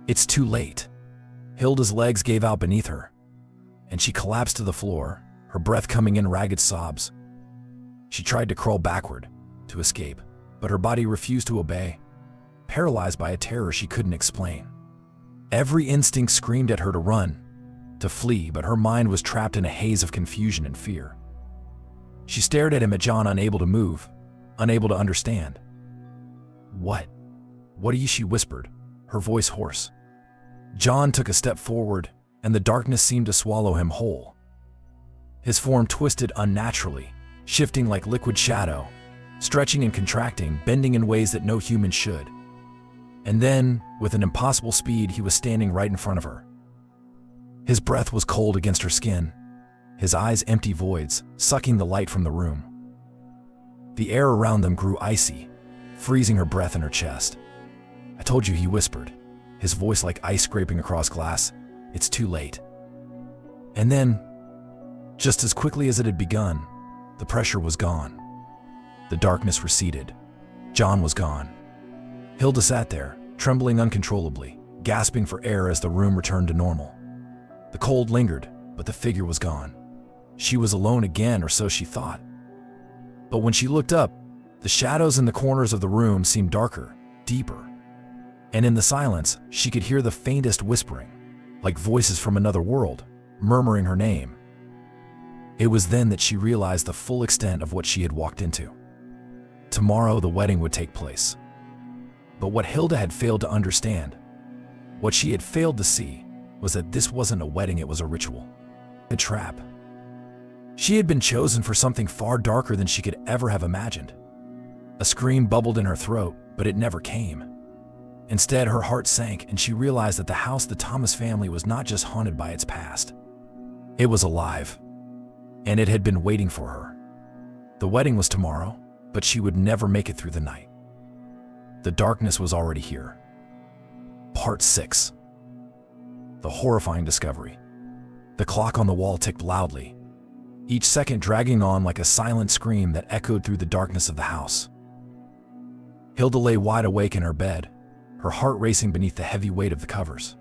"It's too late." Hilda's legs gave out beneath her, and she collapsed to the floor, her breath coming in ragged sobs. She tried to crawl backward, to escape, but her body refused to obey, paralyzed by a terror she couldn't explain. Every instinct screamed at her to run, to flee, but her mind was trapped in a haze of confusion and fear. She stared at John, unable to move, unable to understand. What are you?" she whispered, her voice hoarse. John took a step forward, and the darkness seemed to swallow him whole. His form twisted unnaturally, shifting like liquid shadow, stretching and contracting, bending in ways that no human should. And then, with an impossible speed, he was standing right in front of her. His breath was cold against her skin, his eyes empty voids, sucking the light from the room. The air around them grew icy, freezing her breath in her chest. "I told you," he whispered, his voice like ice scraping across glass. "It's too late." And then, just as quickly as it had begun, the pressure was gone. The darkness receded. John was gone. Hilda sat there, trembling uncontrollably, gasping for air as the room returned to normal. The cold lingered, but the figure was gone. She was alone again, or so she thought. But when she looked up, the shadows in the corners of the room seemed darker, deeper. And in the silence, she could hear the faintest whispering, like voices from another world, murmuring her name. It was then that she realized the full extent of what she had walked into. Tomorrow the wedding would take place. But what Hilda had failed to understand, what she had failed to see, was that this wasn't a wedding, it was a ritual. A trap. She had been chosen for something far darker than she could ever have imagined. A scream bubbled in her throat, but it never came. Instead, her heart sank, and she realized that the house, the Thomas family, was not just haunted by its past. It was alive, and it had been waiting for her. The wedding was tomorrow, but she would never make it through the night. The darkness was already here. Part 6. The horrifying discovery. The clock on the wall ticked loudly, each second dragging on like a silent scream that echoed through the darkness of the house. Hilda lay wide awake in her bed, her heart racing beneath the heavy weight of the covers.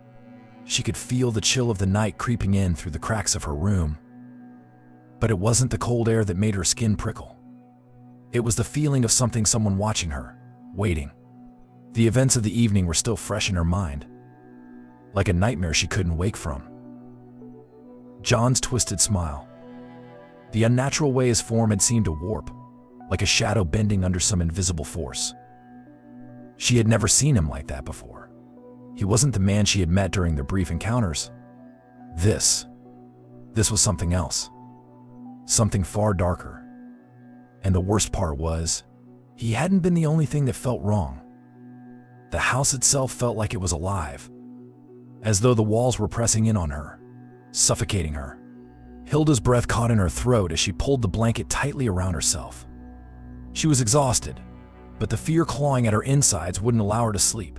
She could feel the chill of the night creeping in through the cracks of her room. But it wasn't the cold air that made her skin prickle. It was the feeling of someone watching her, waiting. The events of the evening were still fresh in her mind, like a nightmare she couldn't wake from. John's twisted smile. The unnatural way his form had seemed to warp, like a shadow bending under some invisible force. She had never seen him like that before. He wasn't the man she had met during their brief encounters. This was something else. Something far darker. And the worst part was, he hadn't been the only thing that felt wrong. The house itself felt like it was alive, as though the walls were pressing in on her, suffocating her. Hilda's breath caught in her throat as she pulled the blanket tightly around herself. She was exhausted, but the fear clawing at her insides wouldn't allow her to sleep.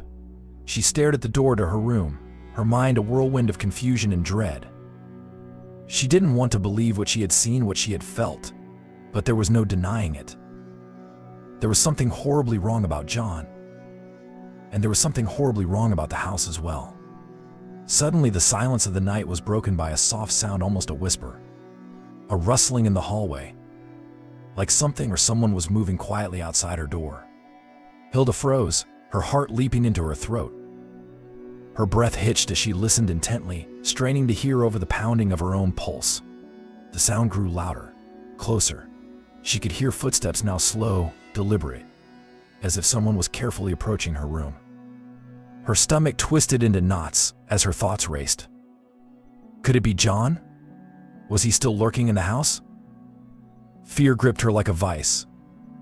She stared at the door to her room, her mind a whirlwind of confusion and dread. She didn't want to believe what she had seen, what she had felt, but there was no denying it. There was something horribly wrong about John, and there was something horribly wrong about the house as well. Suddenly, the silence of the night was broken by a soft sound, almost a whisper. A rustling in the hallway, like something or someone was moving quietly outside her door. Hilda froze, her heart leaping into her throat. Her breath hitched as she listened intently, straining to hear over the pounding of her own pulse. The sound grew louder, closer. She could hear footsteps now, slow, deliberate, as if someone was carefully approaching her room. Her stomach twisted into knots as her thoughts raced. Could it be John? Was he still lurking in the house? Fear gripped her like a vice,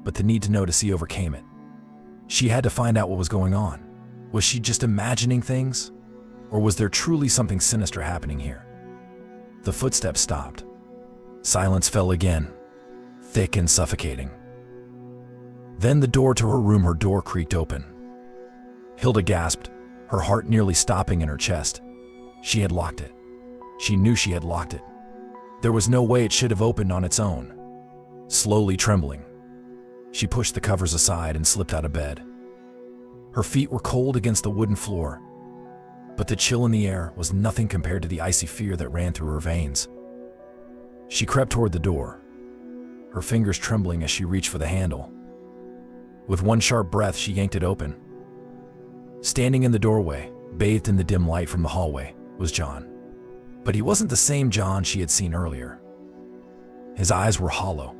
but the need to know to see overcame it. She had to find out what was going on. Was she just imagining things? Or was there truly something sinister happening here? The footsteps stopped. Silence fell again, thick and suffocating. Then the door to her room, her door creaked open. Hilda gasped, her heart nearly stopping in her chest. She had locked it. She knew she had locked it. There was no way it should have opened on its own. Slowly trembling, she pushed the covers aside and slipped out of bed. Her feet were cold against the wooden floor, but the chill in the air was nothing compared to the icy fear that ran through her veins. She crept toward the door, her fingers trembling as she reached for the handle. With one sharp breath, she yanked it open. Standing in the doorway, bathed in the dim light from the hallway, was John. But he wasn't the same John she had seen earlier. His eyes were hollow,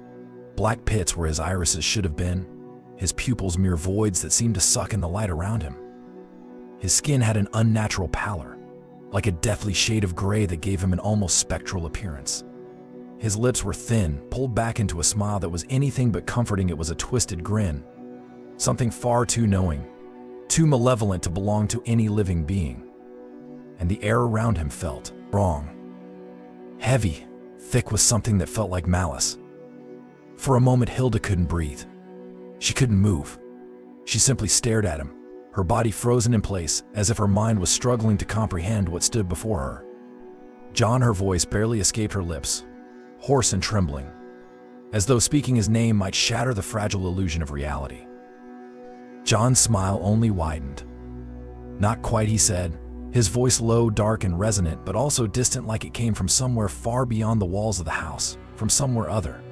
black pits where his irises should have been, his pupils mere voids that seemed to suck in the light around him. His skin had an unnatural pallor, like a deathly shade of gray that gave him an almost spectral appearance. His lips were thin, pulled back into a smile that was anything but comforting. It was a twisted grin, something far too knowing, too malevolent to belong to any living being. And the air around him felt wrong, heavy, thick with something that felt like malice. For a moment, Hilda couldn't breathe. She couldn't move. She simply stared at him, her body frozen in place, as if her mind was struggling to comprehend what stood before her. John, her voice barely escaped her lips, hoarse and trembling, as though speaking his name might shatter the fragile illusion of reality. John's smile only widened. Not quite, he said, his voice low, dark, and resonant, but also distant, like it came from somewhere far beyond the walls of the house, from somewhere other.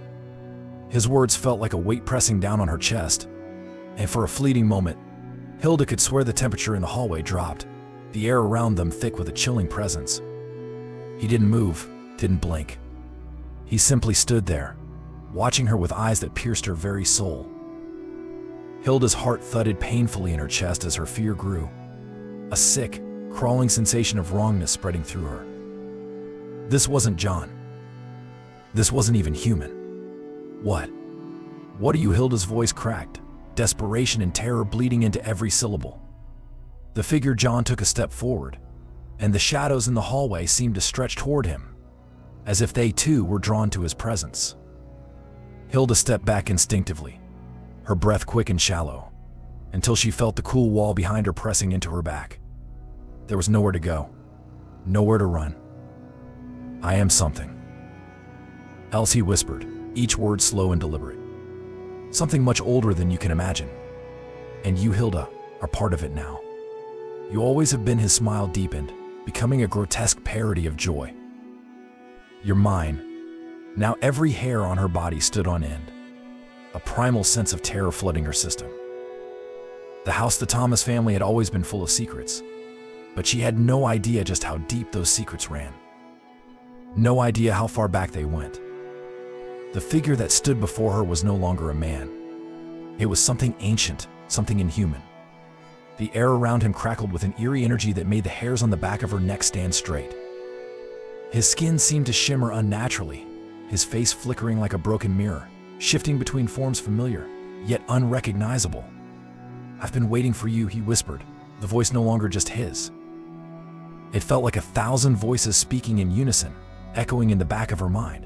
His words felt like a weight pressing down on her chest, and for a fleeting moment, Hilda could swear the temperature in the hallway dropped, the air around them thick with a chilling presence. He didn't move, didn't blink. He simply stood there, watching her with eyes that pierced her very soul. Hilda's heart thudded painfully in her chest as her fear grew, a sick, crawling sensation of wrongness spreading through her. This wasn't John. This wasn't even human. What? What are you? Hilda's voice cracked, desperation and terror bleeding into every syllable. The figure John took a step forward, and the shadows in the hallway seemed to stretch toward him, as if they too were drawn to his presence. Hilda stepped back instinctively, her breath quick and shallow, until she felt the cool wall behind her pressing into her back. There was nowhere to go, nowhere to run. "I am something else," he whispered, each word slow and deliberate. "Something much older than you can imagine. And you, Hilda, are part of it now. You always have been." His smile deepened, becoming a grotesque parody of joy. "You're mine." Now every hair on her body stood on end, a primal sense of terror flooding her system. The house, the Thomas family, had always been full of secrets, but she had no idea just how deep those secrets ran. No idea how far back they went. The figure that stood before her was no longer a man. It was something ancient, something inhuman. The air around him crackled with an eerie energy that made the hairs on the back of her neck stand straight. His skin seemed to shimmer unnaturally, his face flickering like a broken mirror, shifting between forms familiar, yet unrecognizable. "I've been waiting for you," he whispered, the voice no longer just his. It felt like 1,000 voices speaking in unison, echoing in the back of her mind.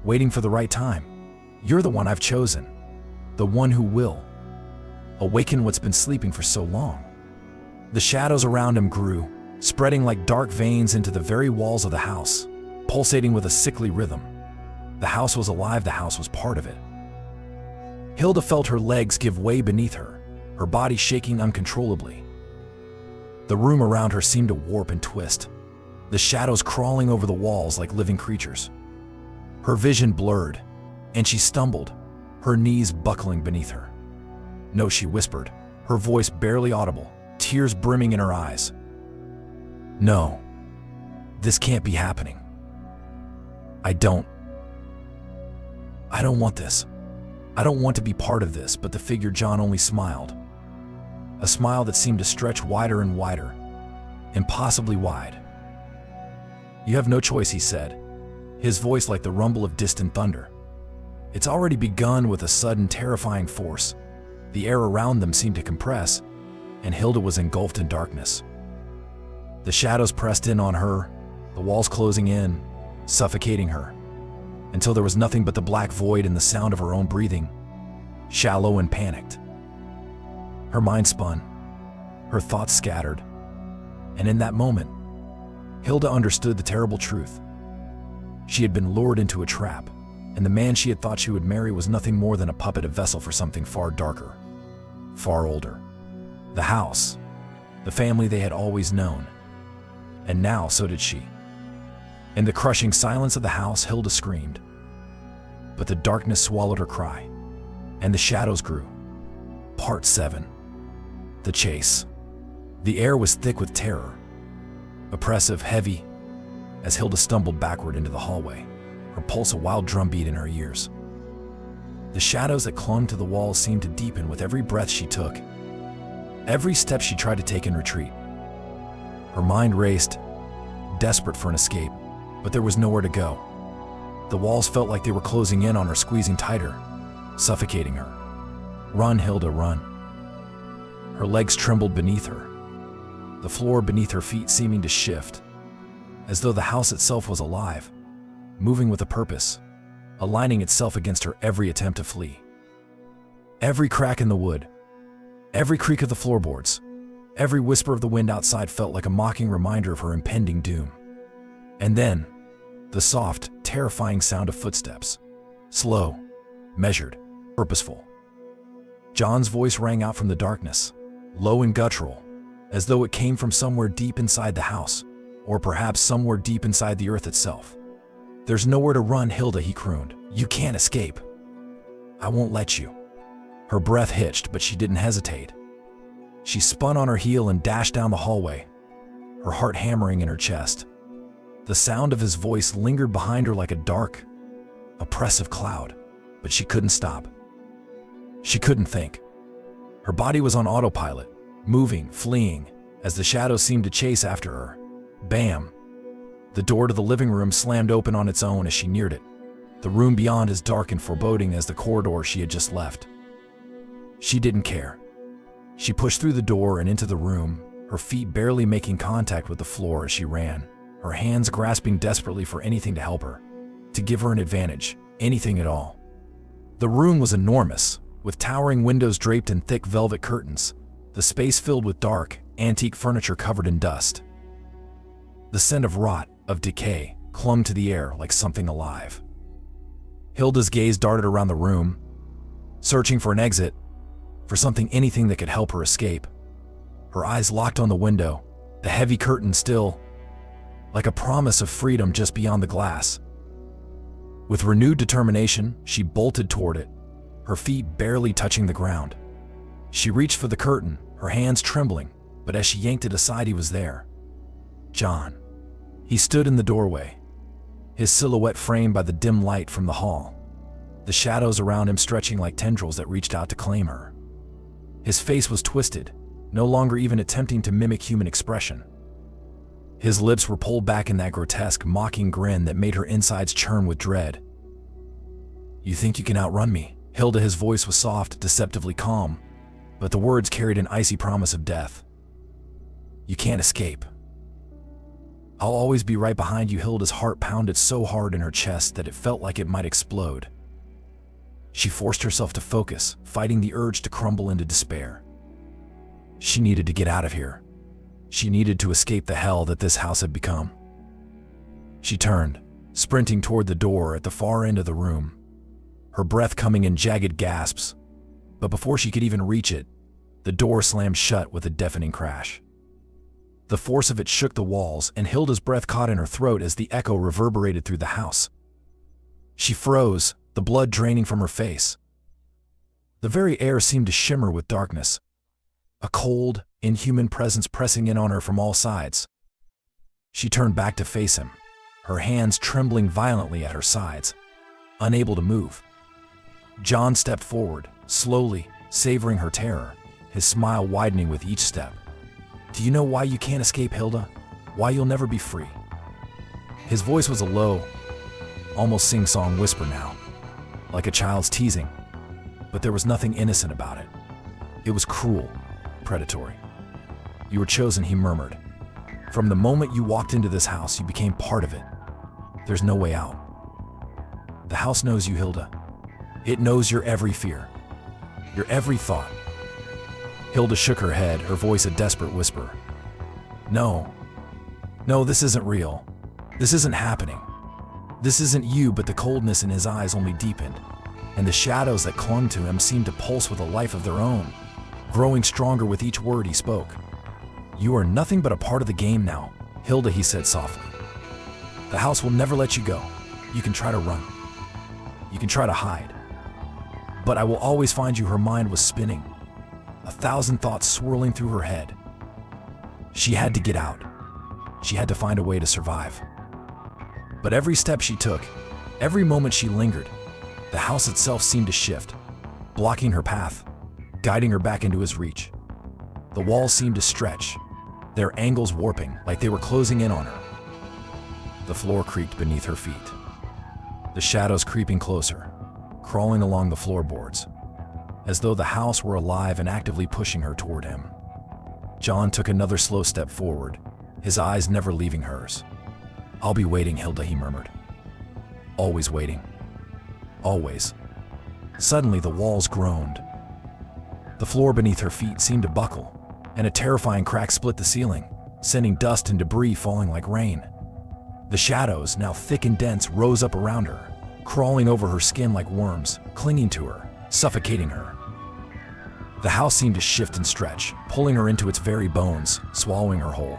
"Waiting for the right time. You're the one I've chosen. The one who will awaken what's been sleeping for so long." The shadows around him grew, spreading like dark veins into the very walls of the house, pulsating with a sickly rhythm. The house was alive, the house was part of it. Hilda felt her legs give way beneath her, her body shaking uncontrollably. The room around her seemed to warp and twist, the shadows crawling over the walls like living creatures. Her vision blurred, and she stumbled, her knees buckling beneath her. "No," she whispered, her voice barely audible, tears brimming in her eyes. "No, this can't be happening. I don't want this. I don't want to be part of this." But the figure John only smiled, a smile that seemed to stretch wider and wider, impossibly wide. "You have no choice," he said, his voice like the rumble of distant thunder. "It's already begun." With a sudden, terrifying force, the air around them seemed to compress, and Hilda was engulfed in darkness. The shadows pressed in on her, the walls closing in, suffocating her, until there was nothing but the black void and the sound of her own breathing, shallow and panicked. Her mind spun, her thoughts scattered, and in that moment, Hilda understood the terrible truth. She had been lured into a trap, and the man she had thought she would marry was nothing more than a puppet, a vessel for something far darker, far older. The house, the family they had always known. And now so did she. In the crushing silence of the house, Hilda screamed. But the darkness swallowed her cry, and the shadows grew. Part 7. The Chase. The air was thick with terror, oppressive, heavy, as Hilda stumbled backward into the hallway, her pulse a wild drumbeat in her ears. The shadows that clung to the walls seemed to deepen with every breath she took, every step she tried to take in retreat. Her mind raced, desperate for an escape, but there was nowhere to go. The walls felt like they were closing in on her, squeezing tighter, suffocating her. "Run, Hilda, run." Her legs trembled beneath her, the floor beneath her feet seeming to shift, as though the house itself was alive, moving with a purpose, aligning itself against her every attempt to flee. Every crack in the wood, every creak of the floorboards, every whisper of the wind outside felt like a mocking reminder of her impending doom. And then, the soft, terrifying sound of footsteps. Slow, measured, purposeful. John's voice rang out from the darkness, low and guttural, as though it came from somewhere deep inside the house, or perhaps somewhere deep inside the earth itself. "There's nowhere to run, Hilda," he crooned. "You can't escape. I won't let you." Her breath hitched, but she didn't hesitate. She spun on her heel and dashed down the hallway, her heart hammering in her chest. The sound of his voice lingered behind her like a dark, oppressive cloud, but she couldn't stop. She couldn't think. Her body was on autopilot, moving, fleeing, as the shadows seemed to chase after her. Bam! The door to the living room slammed open on its own as she neared it, the room beyond as dark and foreboding as the corridor she had just left. She didn't care. She pushed through the door and into the room, her feet barely making contact with the floor as she ran, her hands grasping desperately for anything to help her, to give her an advantage, anything at all. The room was enormous, with towering windows draped in thick velvet curtains, the space filled with dark, antique furniture covered in dust. The scent of rot, of decay, clung to the air like something alive. Hilda's gaze darted around the room, searching for an exit, for something, anything that could help her escape. Her eyes locked on the window, the heavy curtain still, like a promise of freedom just beyond the glass. With renewed determination, she bolted toward it, her feet barely touching the ground. She reached for the curtain, her hands trembling, but as she yanked it aside, he was there. John. He stood in the doorway, his silhouette framed by the dim light from the hall, the shadows around him stretching like tendrils that reached out to claim her. His face was twisted, no longer even attempting to mimic human expression. His lips were pulled back in that grotesque, mocking grin that made her insides churn with dread. "You think you can outrun me, Hilda?" His voice was soft, deceptively calm, but the words carried an icy promise of death. "You can't escape. I'll always be right behind you." Hilda's heart pounded so hard in her chest that it felt like it might explode. She forced herself to focus, fighting the urge to crumble into despair. She needed to get out of here. She needed to escape the hell that this house had become. She turned, sprinting toward the door at the far end of the room, her breath coming in jagged gasps. But before she could even reach it, the door slammed shut with a deafening crash. The force of it shook the walls, and Hilda's breath caught in her throat as the echo reverberated through the house. She froze, the blood draining from her face. The very air seemed to shimmer with darkness, a cold, inhuman presence pressing in on her from all sides. She turned back to face him, her hands trembling violently at her sides, unable to move. John stepped forward, slowly, savoring her terror, his smile widening with each step. "Do you know why you can't escape, Hilda? Why you'll never be free?" His voice was a low, almost sing-song whisper now, like a child's teasing, but there was nothing innocent about it. It was cruel, predatory. "You were chosen," he murmured. "From the moment you walked into this house, you became part of it. There's no way out. The house knows you, Hilda. It knows your every fear, your every thought." Hilda shook her head, her voice a desperate whisper. No, this isn't real. This isn't happening. This isn't you." But the coldness in his eyes only deepened, and the shadows that clung to him seemed to pulse with a life of their own, growing stronger with each word he spoke. "You are nothing but a part of the game now, Hilda," he said softly. "The house will never let you go. You can try to run. You can try to hide. But I will always find you." Her mind was spinning, 1,000 thoughts swirling through her head. She had to get out. She had to find a way to survive. But every step she took, every moment she lingered, the house itself seemed to shift, blocking her path, guiding her back into his reach. The walls seemed to stretch, their angles warping like they were closing in on her. The floor creaked beneath her feet. the shadows creeping closer, crawling along the floorboards, as though the house were alive and actively pushing her toward him. John took another slow step forward, his eyes never leaving hers. "I'll be waiting, Hilda," he murmured. "Always waiting. Always." Suddenly, the walls groaned. The floor beneath her feet seemed to buckle, and a terrifying crack split the ceiling, sending dust and debris falling like rain. The shadows, now thick and dense, rose up around her, crawling over her skin like worms, clinging to her, suffocating her. The house seemed to shift and stretch, pulling her into its very bones, swallowing her whole.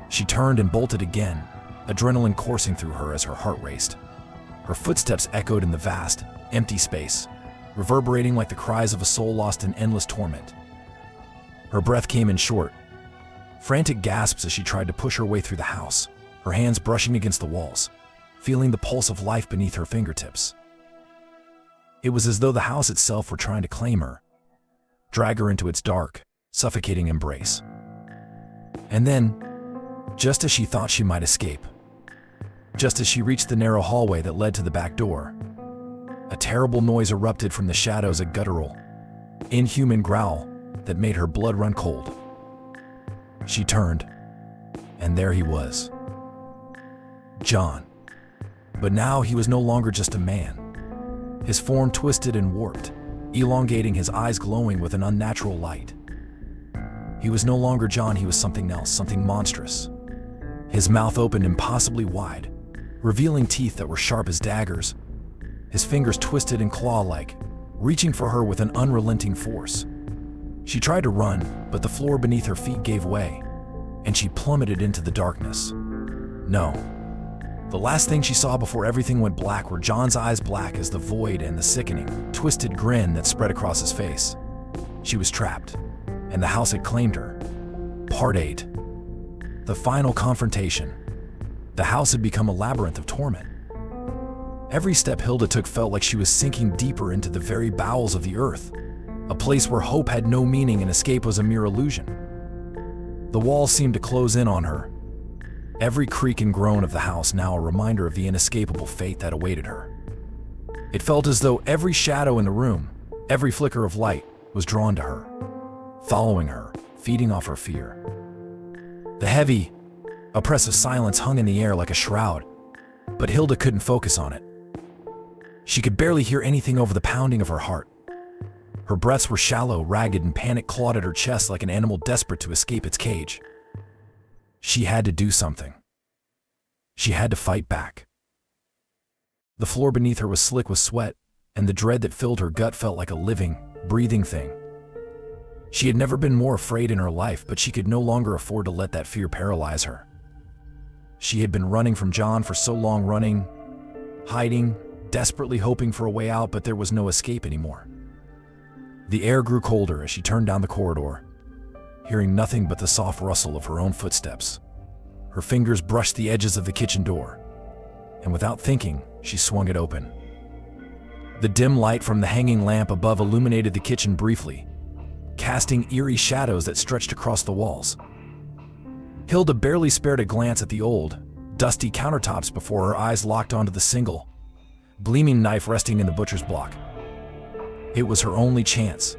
She turned and bolted again, adrenaline coursing through her as her heart raced. Her footsteps echoed in the vast, empty space, reverberating like the cries of a soul lost in endless torment. Her breath came in short, frantic gasps as she tried to push her way through the house, her hands brushing against the walls, feeling the pulse of life beneath her fingertips. It was as though the house itself were trying to claim her, drag her into its dark, suffocating embrace. And then, just as she thought she might escape, just as she reached the narrow hallway that led to the back door, a terrible noise erupted from the shadows, a guttural, inhuman growl that made her blood run cold. She turned, and there he was. John. But now he was no longer just a man. His form twisted and warped, elongating, his eyes glowing with an unnatural light. He was no longer John, he was something else, something monstrous. His mouth opened impossibly wide, revealing teeth that were sharp as daggers. His fingers twisted and claw-like, reaching for her with an unrelenting force. She tried to run, but the floor beneath her feet gave way, and she plummeted into the darkness. No. The last thing she saw before everything went black were John's eyes, black as the void, and the sickening, twisted grin that spread across his face. She was trapped, and the house had claimed her. Part 8. The final confrontation. The house had become a labyrinth of torment. Every step Hilda took felt like she was sinking deeper into the very bowels of the earth, a place where hope had no meaning and escape was a mere illusion. The walls seemed to close in on her, every creak and groan of the house now a reminder of the inescapable fate that awaited her. It felt as though every shadow in the room, every flicker of light, was drawn to her, following her, feeding off her fear. The heavy, oppressive silence hung in the air like a shroud, but Hilda couldn't focus on it. She could barely hear anything over the pounding of her heart. Her breaths were shallow, ragged, and panic clawed at her chest like an animal desperate to escape its cage. She had to do something. She had to fight back. The floor beneath her was slick with sweat, and the dread that filled her gut felt like a living, breathing thing. She had never been more afraid in her life, but she could no longer afford to let that fear paralyze her. She had been running from John for so long, running, hiding, desperately hoping for a way out, but there was no escape anymore. The air grew colder as she turned down the corridor, hearing nothing but the soft rustle of her own footsteps. Her fingers brushed the edges of the kitchen door, and without thinking, she swung it open. The dim light from the hanging lamp above illuminated the kitchen briefly, casting eerie shadows that stretched across the walls. Hilda barely spared a glance at the old, dusty countertops before her eyes locked onto the single, gleaming knife resting in the butcher's block. It was her only chance.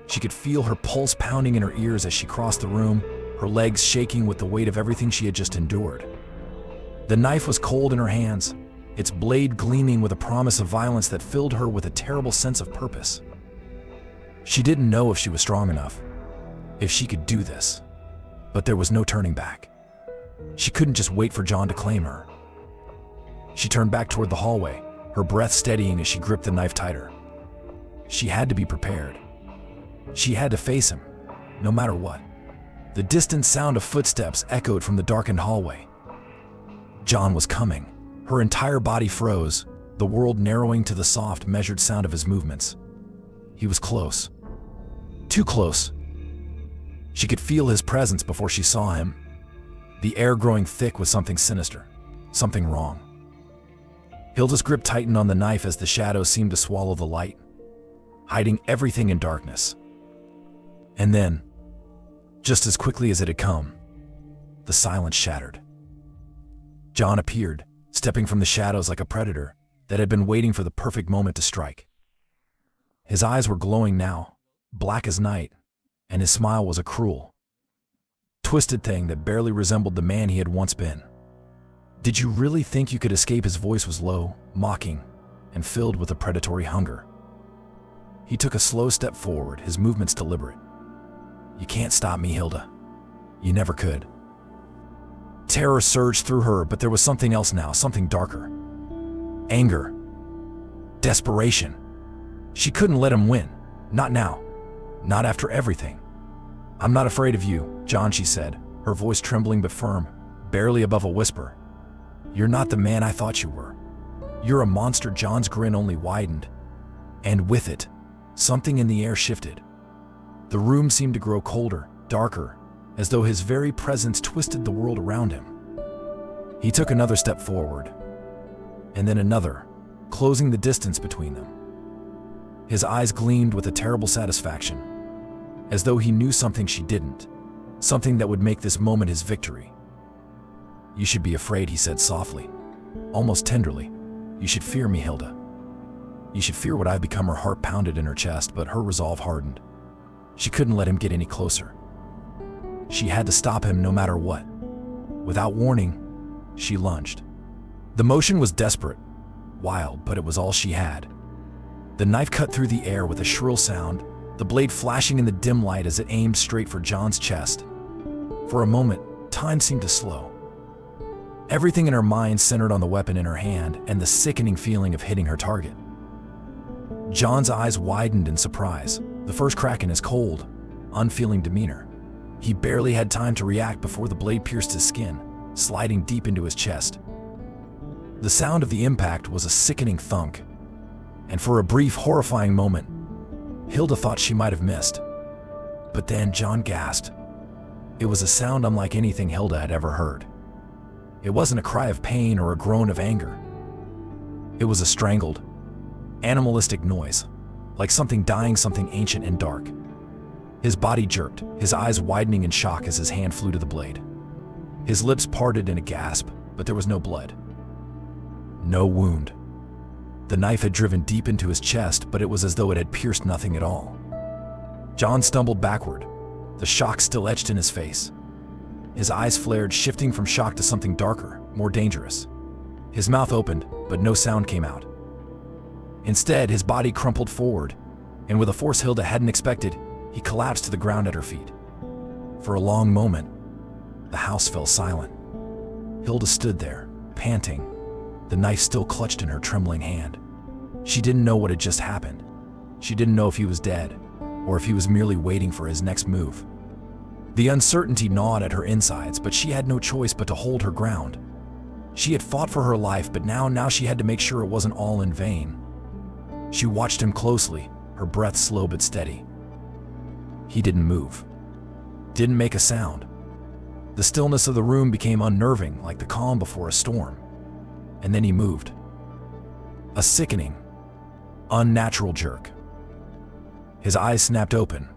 She could feel her pulse pounding in her ears as she crossed the room, her legs shaking with the weight of everything she had just endured. The knife was cold in her hands, its blade gleaming with a promise of violence that filled her with a terrible sense of purpose. She didn't know if she was strong enough, if she could do this, but there was no turning back. She couldn't just wait for John to claim her. She turned back toward the hallway, her breath steadying as she gripped the knife tighter. She had to be prepared. She had to face him, no matter what. The distant sound of footsteps echoed from the darkened hallway. John was coming. Her entire body froze, the world narrowing to the soft, measured sound of his movements. He was close. Too close. She could feel his presence before she saw him. The air growing thick with something sinister, something wrong. Hilda's grip tightened on the knife as the shadows seemed to swallow the light, hiding everything in darkness. And then, just as quickly as it had come, the silence shattered. John appeared, stepping from the shadows like a predator, that had been waiting for the perfect moment to strike. His eyes were glowing now, black as night, and his smile was a cruel, twisted thing that barely resembled the man he had once been. "Did you really think you could escape?" His voice was low, mocking, and filled with a predatory hunger. He took a slow step forward, his movements deliberate. "You can't stop me, Hilda. You never could." Terror surged through her, but there was something else now, something darker. Anger. Desperation. She couldn't let him win. Not now. Not after everything. "I'm not afraid of you, John," she said, her voice trembling but firm, barely above a whisper. "You're not the man I thought you were. You're a monster." John's grin only widened, and with it, something in the air shifted. The room seemed to grow colder, darker, as though his very presence twisted the world around him. He took another step forward, and then another, closing the distance between them. His eyes gleamed with a terrible satisfaction, as though he knew something she didn't, something that would make this moment his victory. "You should be afraid," he said softly, almost tenderly. "You should fear me, Hilda. You should fear what I've become." Her heart pounded in her chest, but her resolve hardened. She couldn't let him get any closer. She had to stop him no matter what. Without warning, she lunged. The motion was desperate, wild, but it was all she had. The knife cut through the air with a shrill sound, the blade flashing in the dim light as it aimed straight for John's chest. For a moment, time seemed to slow. Everything in her mind centered on the weapon in her hand and the sickening feeling of hitting her target. John's eyes widened in surprise, the first crack in his cold, unfeeling demeanor. He barely had time to react before the blade pierced his skin, sliding deep into his chest. The sound of the impact was a sickening thunk, and for a brief, horrifying moment, Hilda thought she might have missed. But then John gasped. It was a sound unlike anything Hilda had ever heard. It wasn't a cry of pain or a groan of anger. It was a strangled, animalistic noise, like something dying, something ancient and dark. His body jerked, his eyes widening in shock as his hand flew to the blade. His lips parted in a gasp, but there was no blood. No wound. The knife had driven deep into his chest, but it was as though it had pierced nothing at all. John stumbled backward, the shock still etched in his face. His eyes flared, shifting from shock to something darker, more dangerous. His mouth opened, but no sound came out. Instead, his body crumpled forward, and with a force Hilda hadn't expected, he collapsed to the ground at her feet. For a long moment, the house fell silent. Hilda stood there, panting, the knife still clutched in her trembling hand. She didn't know what had just happened. She didn't know if he was dead, or if he was merely waiting for his next move. The uncertainty gnawed at her insides, but she had no choice but to hold her ground. She had fought for her life, but now she had to make sure it wasn't all in vain. She watched him closely, her breath slow but steady. He didn't move, didn't make a sound. The stillness of the room became unnerving, like the calm before a storm. And then he moved. A sickening, unnatural jerk. His eyes snapped open,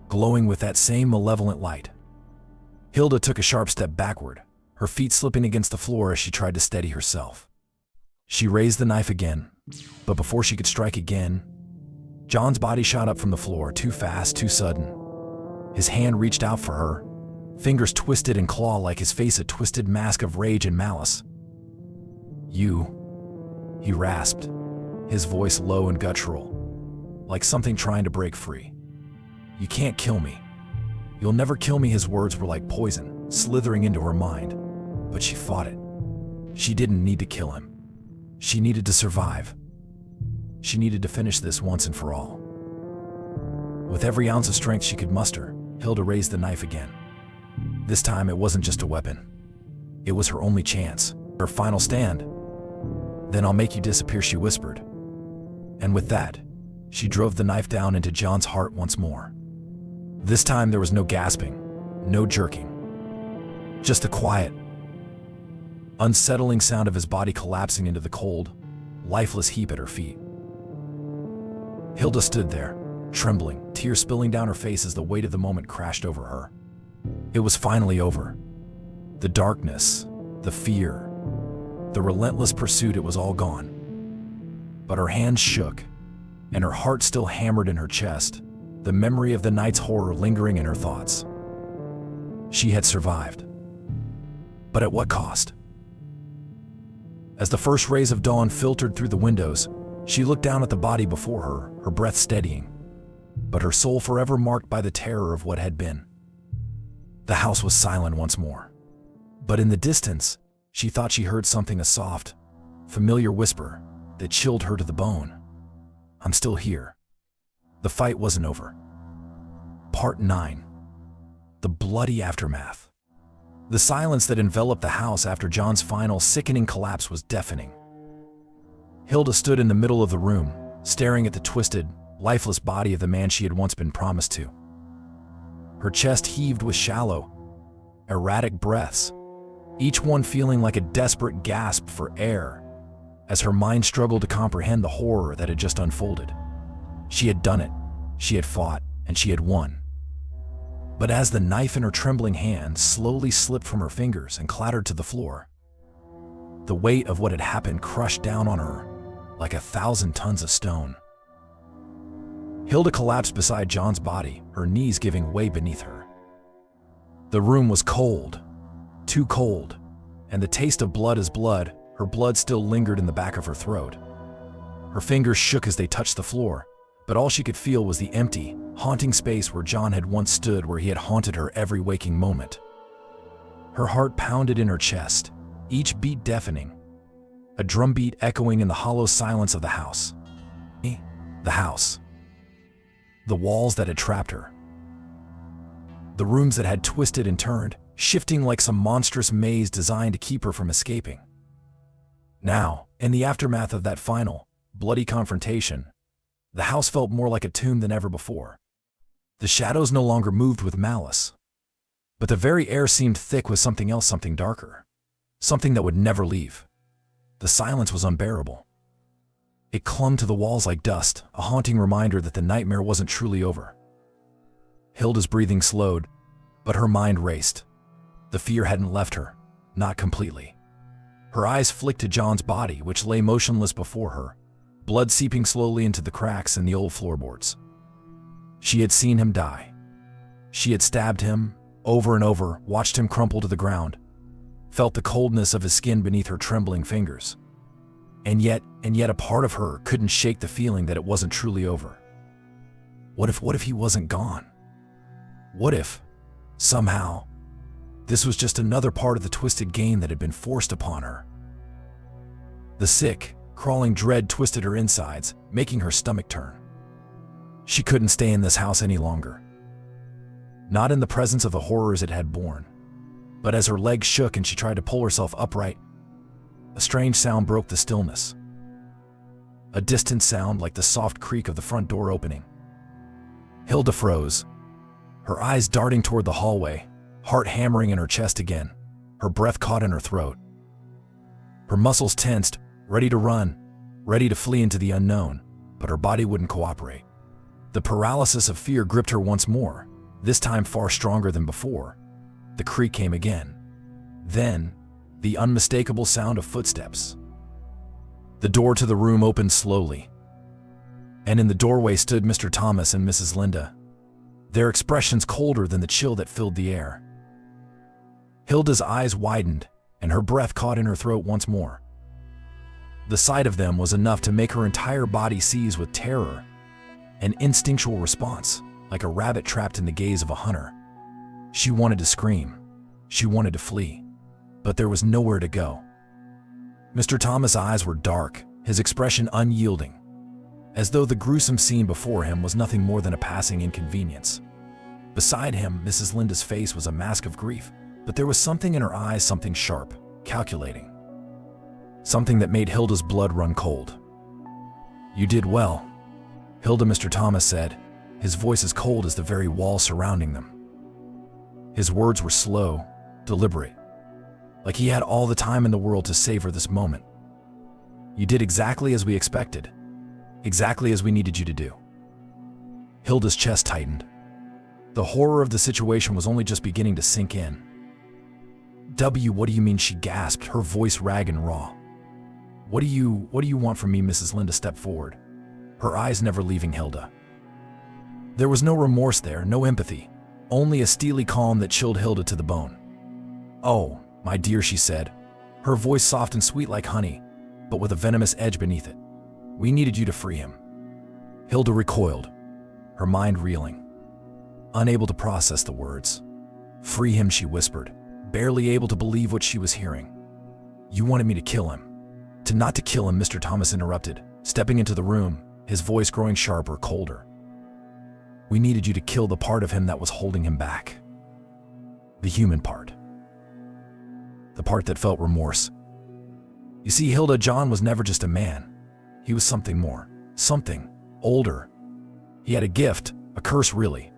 glowing with that same malevolent light. Hilda took a sharp step backward, her feet slipping against the floor as she tried to steady herself. She raised the knife again, but before she could strike again, John's body shot up from the floor, too fast, too sudden. His hand reached out for her, fingers twisted and claw-like, his face a twisted mask of rage and malice. "You," he rasped, his voice low and guttural, like something trying to break free. "You can't kill me. You'll never kill me." His words were like poison, slithering into her mind, but she fought it. She didn't need to kill him. She needed to survive. She needed to finish this once and for all. With every ounce of strength she could muster, Hilda raised the knife again. This time it wasn't just a weapon. It was her only chance, her final stand. "Then I'll make you disappear," she whispered. And with that, she drove the knife down into John's heart once more. This time there was no gasping, no jerking. Just a quiet, unsettling sound of his body collapsing into the cold, lifeless heap at her feet. Hilda stood there, trembling, tears spilling down her face as the weight of the moment crashed over her. It was finally over. The darkness, the fear, the relentless pursuit, it was all gone. but her hands shook, and her heart still hammered in her chest, the memory of the night's horror lingering in her thoughts. She had survived. But at what cost? As the first rays of dawn filtered through the windows, she looked down at the body before her, her breath steadying, but her soul forever marked by the terror of what had been. The house was silent once more. But in the distance, she thought she heard something, a soft, familiar whisper that chilled her to the bone. I'm still here. The fight wasn't over. Part 9. The bloody aftermath. The silence that enveloped the house after John's final, sickening collapse was deafening. Hilda stood in the middle of the room, staring at the twisted, lifeless body of the man she had once been promised to. Her chest heaved with shallow, erratic breaths, each one feeling like a desperate gasp for air, as her mind struggled to comprehend the horror that had just unfolded. She had done it, she had fought, and she had won. But as the knife in her trembling hand slowly slipped from her fingers and clattered to the floor, the weight of what had happened crushed down on her like 1,000 tons of stone. Hilda collapsed beside John's body, her knees giving way beneath her. The room was cold, too cold, and the taste of blood as blood, her blood still lingered in the back of her throat. Her fingers shook as they touched the floor, but all she could feel was the empty, haunting space where John had once stood, where he had haunted her every waking moment. Her heart pounded in her chest, each beat deafening, a drumbeat echoing in the hollow silence of the house. The house. The walls that had trapped her. The rooms that had twisted and turned, shifting like some monstrous maze designed to keep her from escaping. Now, in the aftermath of that final, bloody confrontation, the house felt more like a tomb than ever before. The shadows no longer moved with malice, but the very air seemed thick with something else, something darker, something that would never leave. The silence was unbearable. It clung to the walls like dust, a haunting reminder that the nightmare wasn't truly over. Hilda's breathing slowed, but her mind raced. The fear hadn't left her, not completely. Her eyes flicked to John's body, which lay motionless before her, blood seeping slowly into the cracks in the old floorboards. She had seen him die. She had stabbed him over and over, watched him crumple to the ground, felt the coldness of his skin beneath her trembling fingers. And yet a part of her couldn't shake the feeling that it wasn't truly over. What if he wasn't gone? What if, somehow, this was just another part of the twisted game that had been forced upon her? The sick, crawling dread twisted her insides, making her stomach turn. She couldn't stay in this house any longer. Not in the presence of the horrors it had borne, but as her legs shook and she tried to pull herself upright, a strange sound broke the stillness. A distant sound like the soft creak of the front door opening. Hilda froze, her eyes darting toward the hallway, heart hammering in her chest again, her breath caught in her throat. Her muscles tensed, ready to run, ready to flee into the unknown, but her body wouldn't cooperate. The paralysis of fear gripped her once more, this time far stronger than before. The creak came again. Then, the unmistakable sound of footsteps. The door to the room opened slowly, and in the doorway stood Mr. Thomas and Mrs. Linda, their expressions colder than the chill that filled the air. Hilda's eyes widened, and her breath caught in her throat once more. The sight of them was enough to make her entire body seize with terror, an instinctual response, like a rabbit trapped in the gaze of a hunter. She wanted to scream. She wanted to flee, but there was nowhere to go. Mr. Thomas' eyes were dark, his expression unyielding, as though the gruesome scene before him was nothing more than a passing inconvenience. Beside him, Mrs. Linda's face was a mask of grief, but there was something in her eyes, something sharp, calculating. Something that made Hilda's blood run cold. "You did well," Hilda, Mr. Thomas said, his voice as cold as the very wall surrounding them. His words were slow, deliberate, like he had all the time in the world to savor this moment. "You did exactly as we expected, exactly as we needed you to do." Hilda's chest tightened. The horror of the situation was only just beginning to sink in. What do you mean?" she gasped, her voice ragged and raw. What do you want from me?" Mrs. Linda stepped forward, her eyes never leaving Hilda. There was no remorse there, no empathy, only a steely calm that chilled Hilda to the bone. "Oh, my dear," she said, her voice soft and sweet like honey, but with a venomous edge beneath it. "We needed you to free him." Hilda recoiled, her mind reeling, unable to process the words. "Free him," she whispered, barely able to believe what she was hearing. "You wanted me to kill him." Not to kill him," Mr. Thomas interrupted, stepping into the room, his voice growing sharper, colder. "We needed you to kill the part of him that was holding him back. The human part. The part that felt remorse. You see, Hilda, John was never just a man. He was something more, something older. He had a gift, a curse really,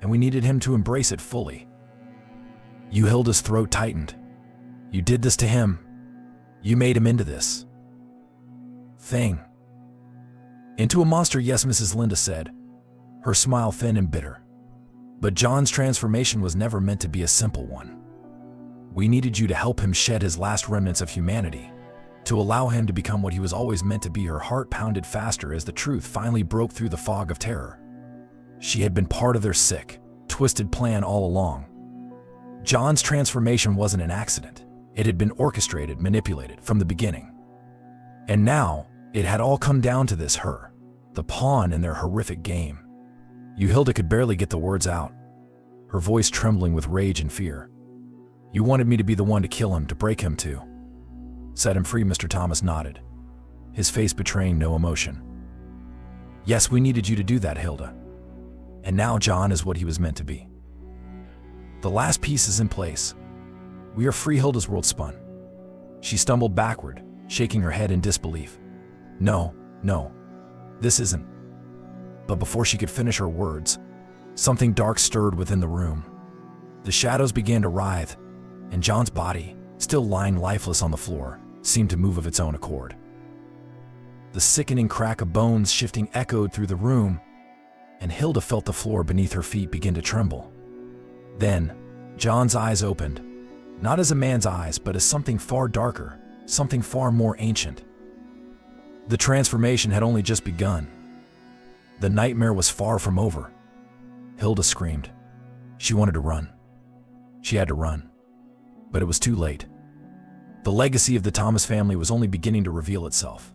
and we needed him to embrace it fully." "You," Hilda's throat tightened. "You did this to him. You made him into this thing." "Into a monster, yes," Mrs. Linda said, her smile thin and bitter. "But John's transformation was never meant to be a simple one. We needed you to help him shed his last remnants of humanity, to allow him to become what he was always meant to be." Her heart pounded faster as the truth finally broke through the fog of terror. She had been part of their sick, twisted plan all along. John's transformation wasn't an accident. It had been orchestrated, manipulated from the beginning. And now, it had all come down to this, her, the pawn in their horrific game. "You," Hilda could barely get the words out, her voice trembling with rage and fear. "You wanted me to be the one to kill him, to break him, to set him free." Mr. Thomas nodded, his face betraying no emotion. "Yes, we needed you to do that, Hilda. And now John is what he was meant to be. The last piece is in place. We are free." Hilda's world spun. She stumbled backward, shaking her head in disbelief. No, this isn't." But before she could finish her words, something dark stirred within the room. The shadows began to writhe, and John's body, still lying lifeless on the floor, seemed to move of its own accord. The sickening crack of bones shifting echoed through the room, and Hilda felt the floor beneath her feet begin to tremble. Then, John's eyes opened, not as a man's eyes, but as something far darker, something far more ancient. The transformation had only just begun. The nightmare was far from over. Hilda screamed. She wanted to run. She had to run. But it was too late. The legacy of the Thomas family was only beginning to reveal itself.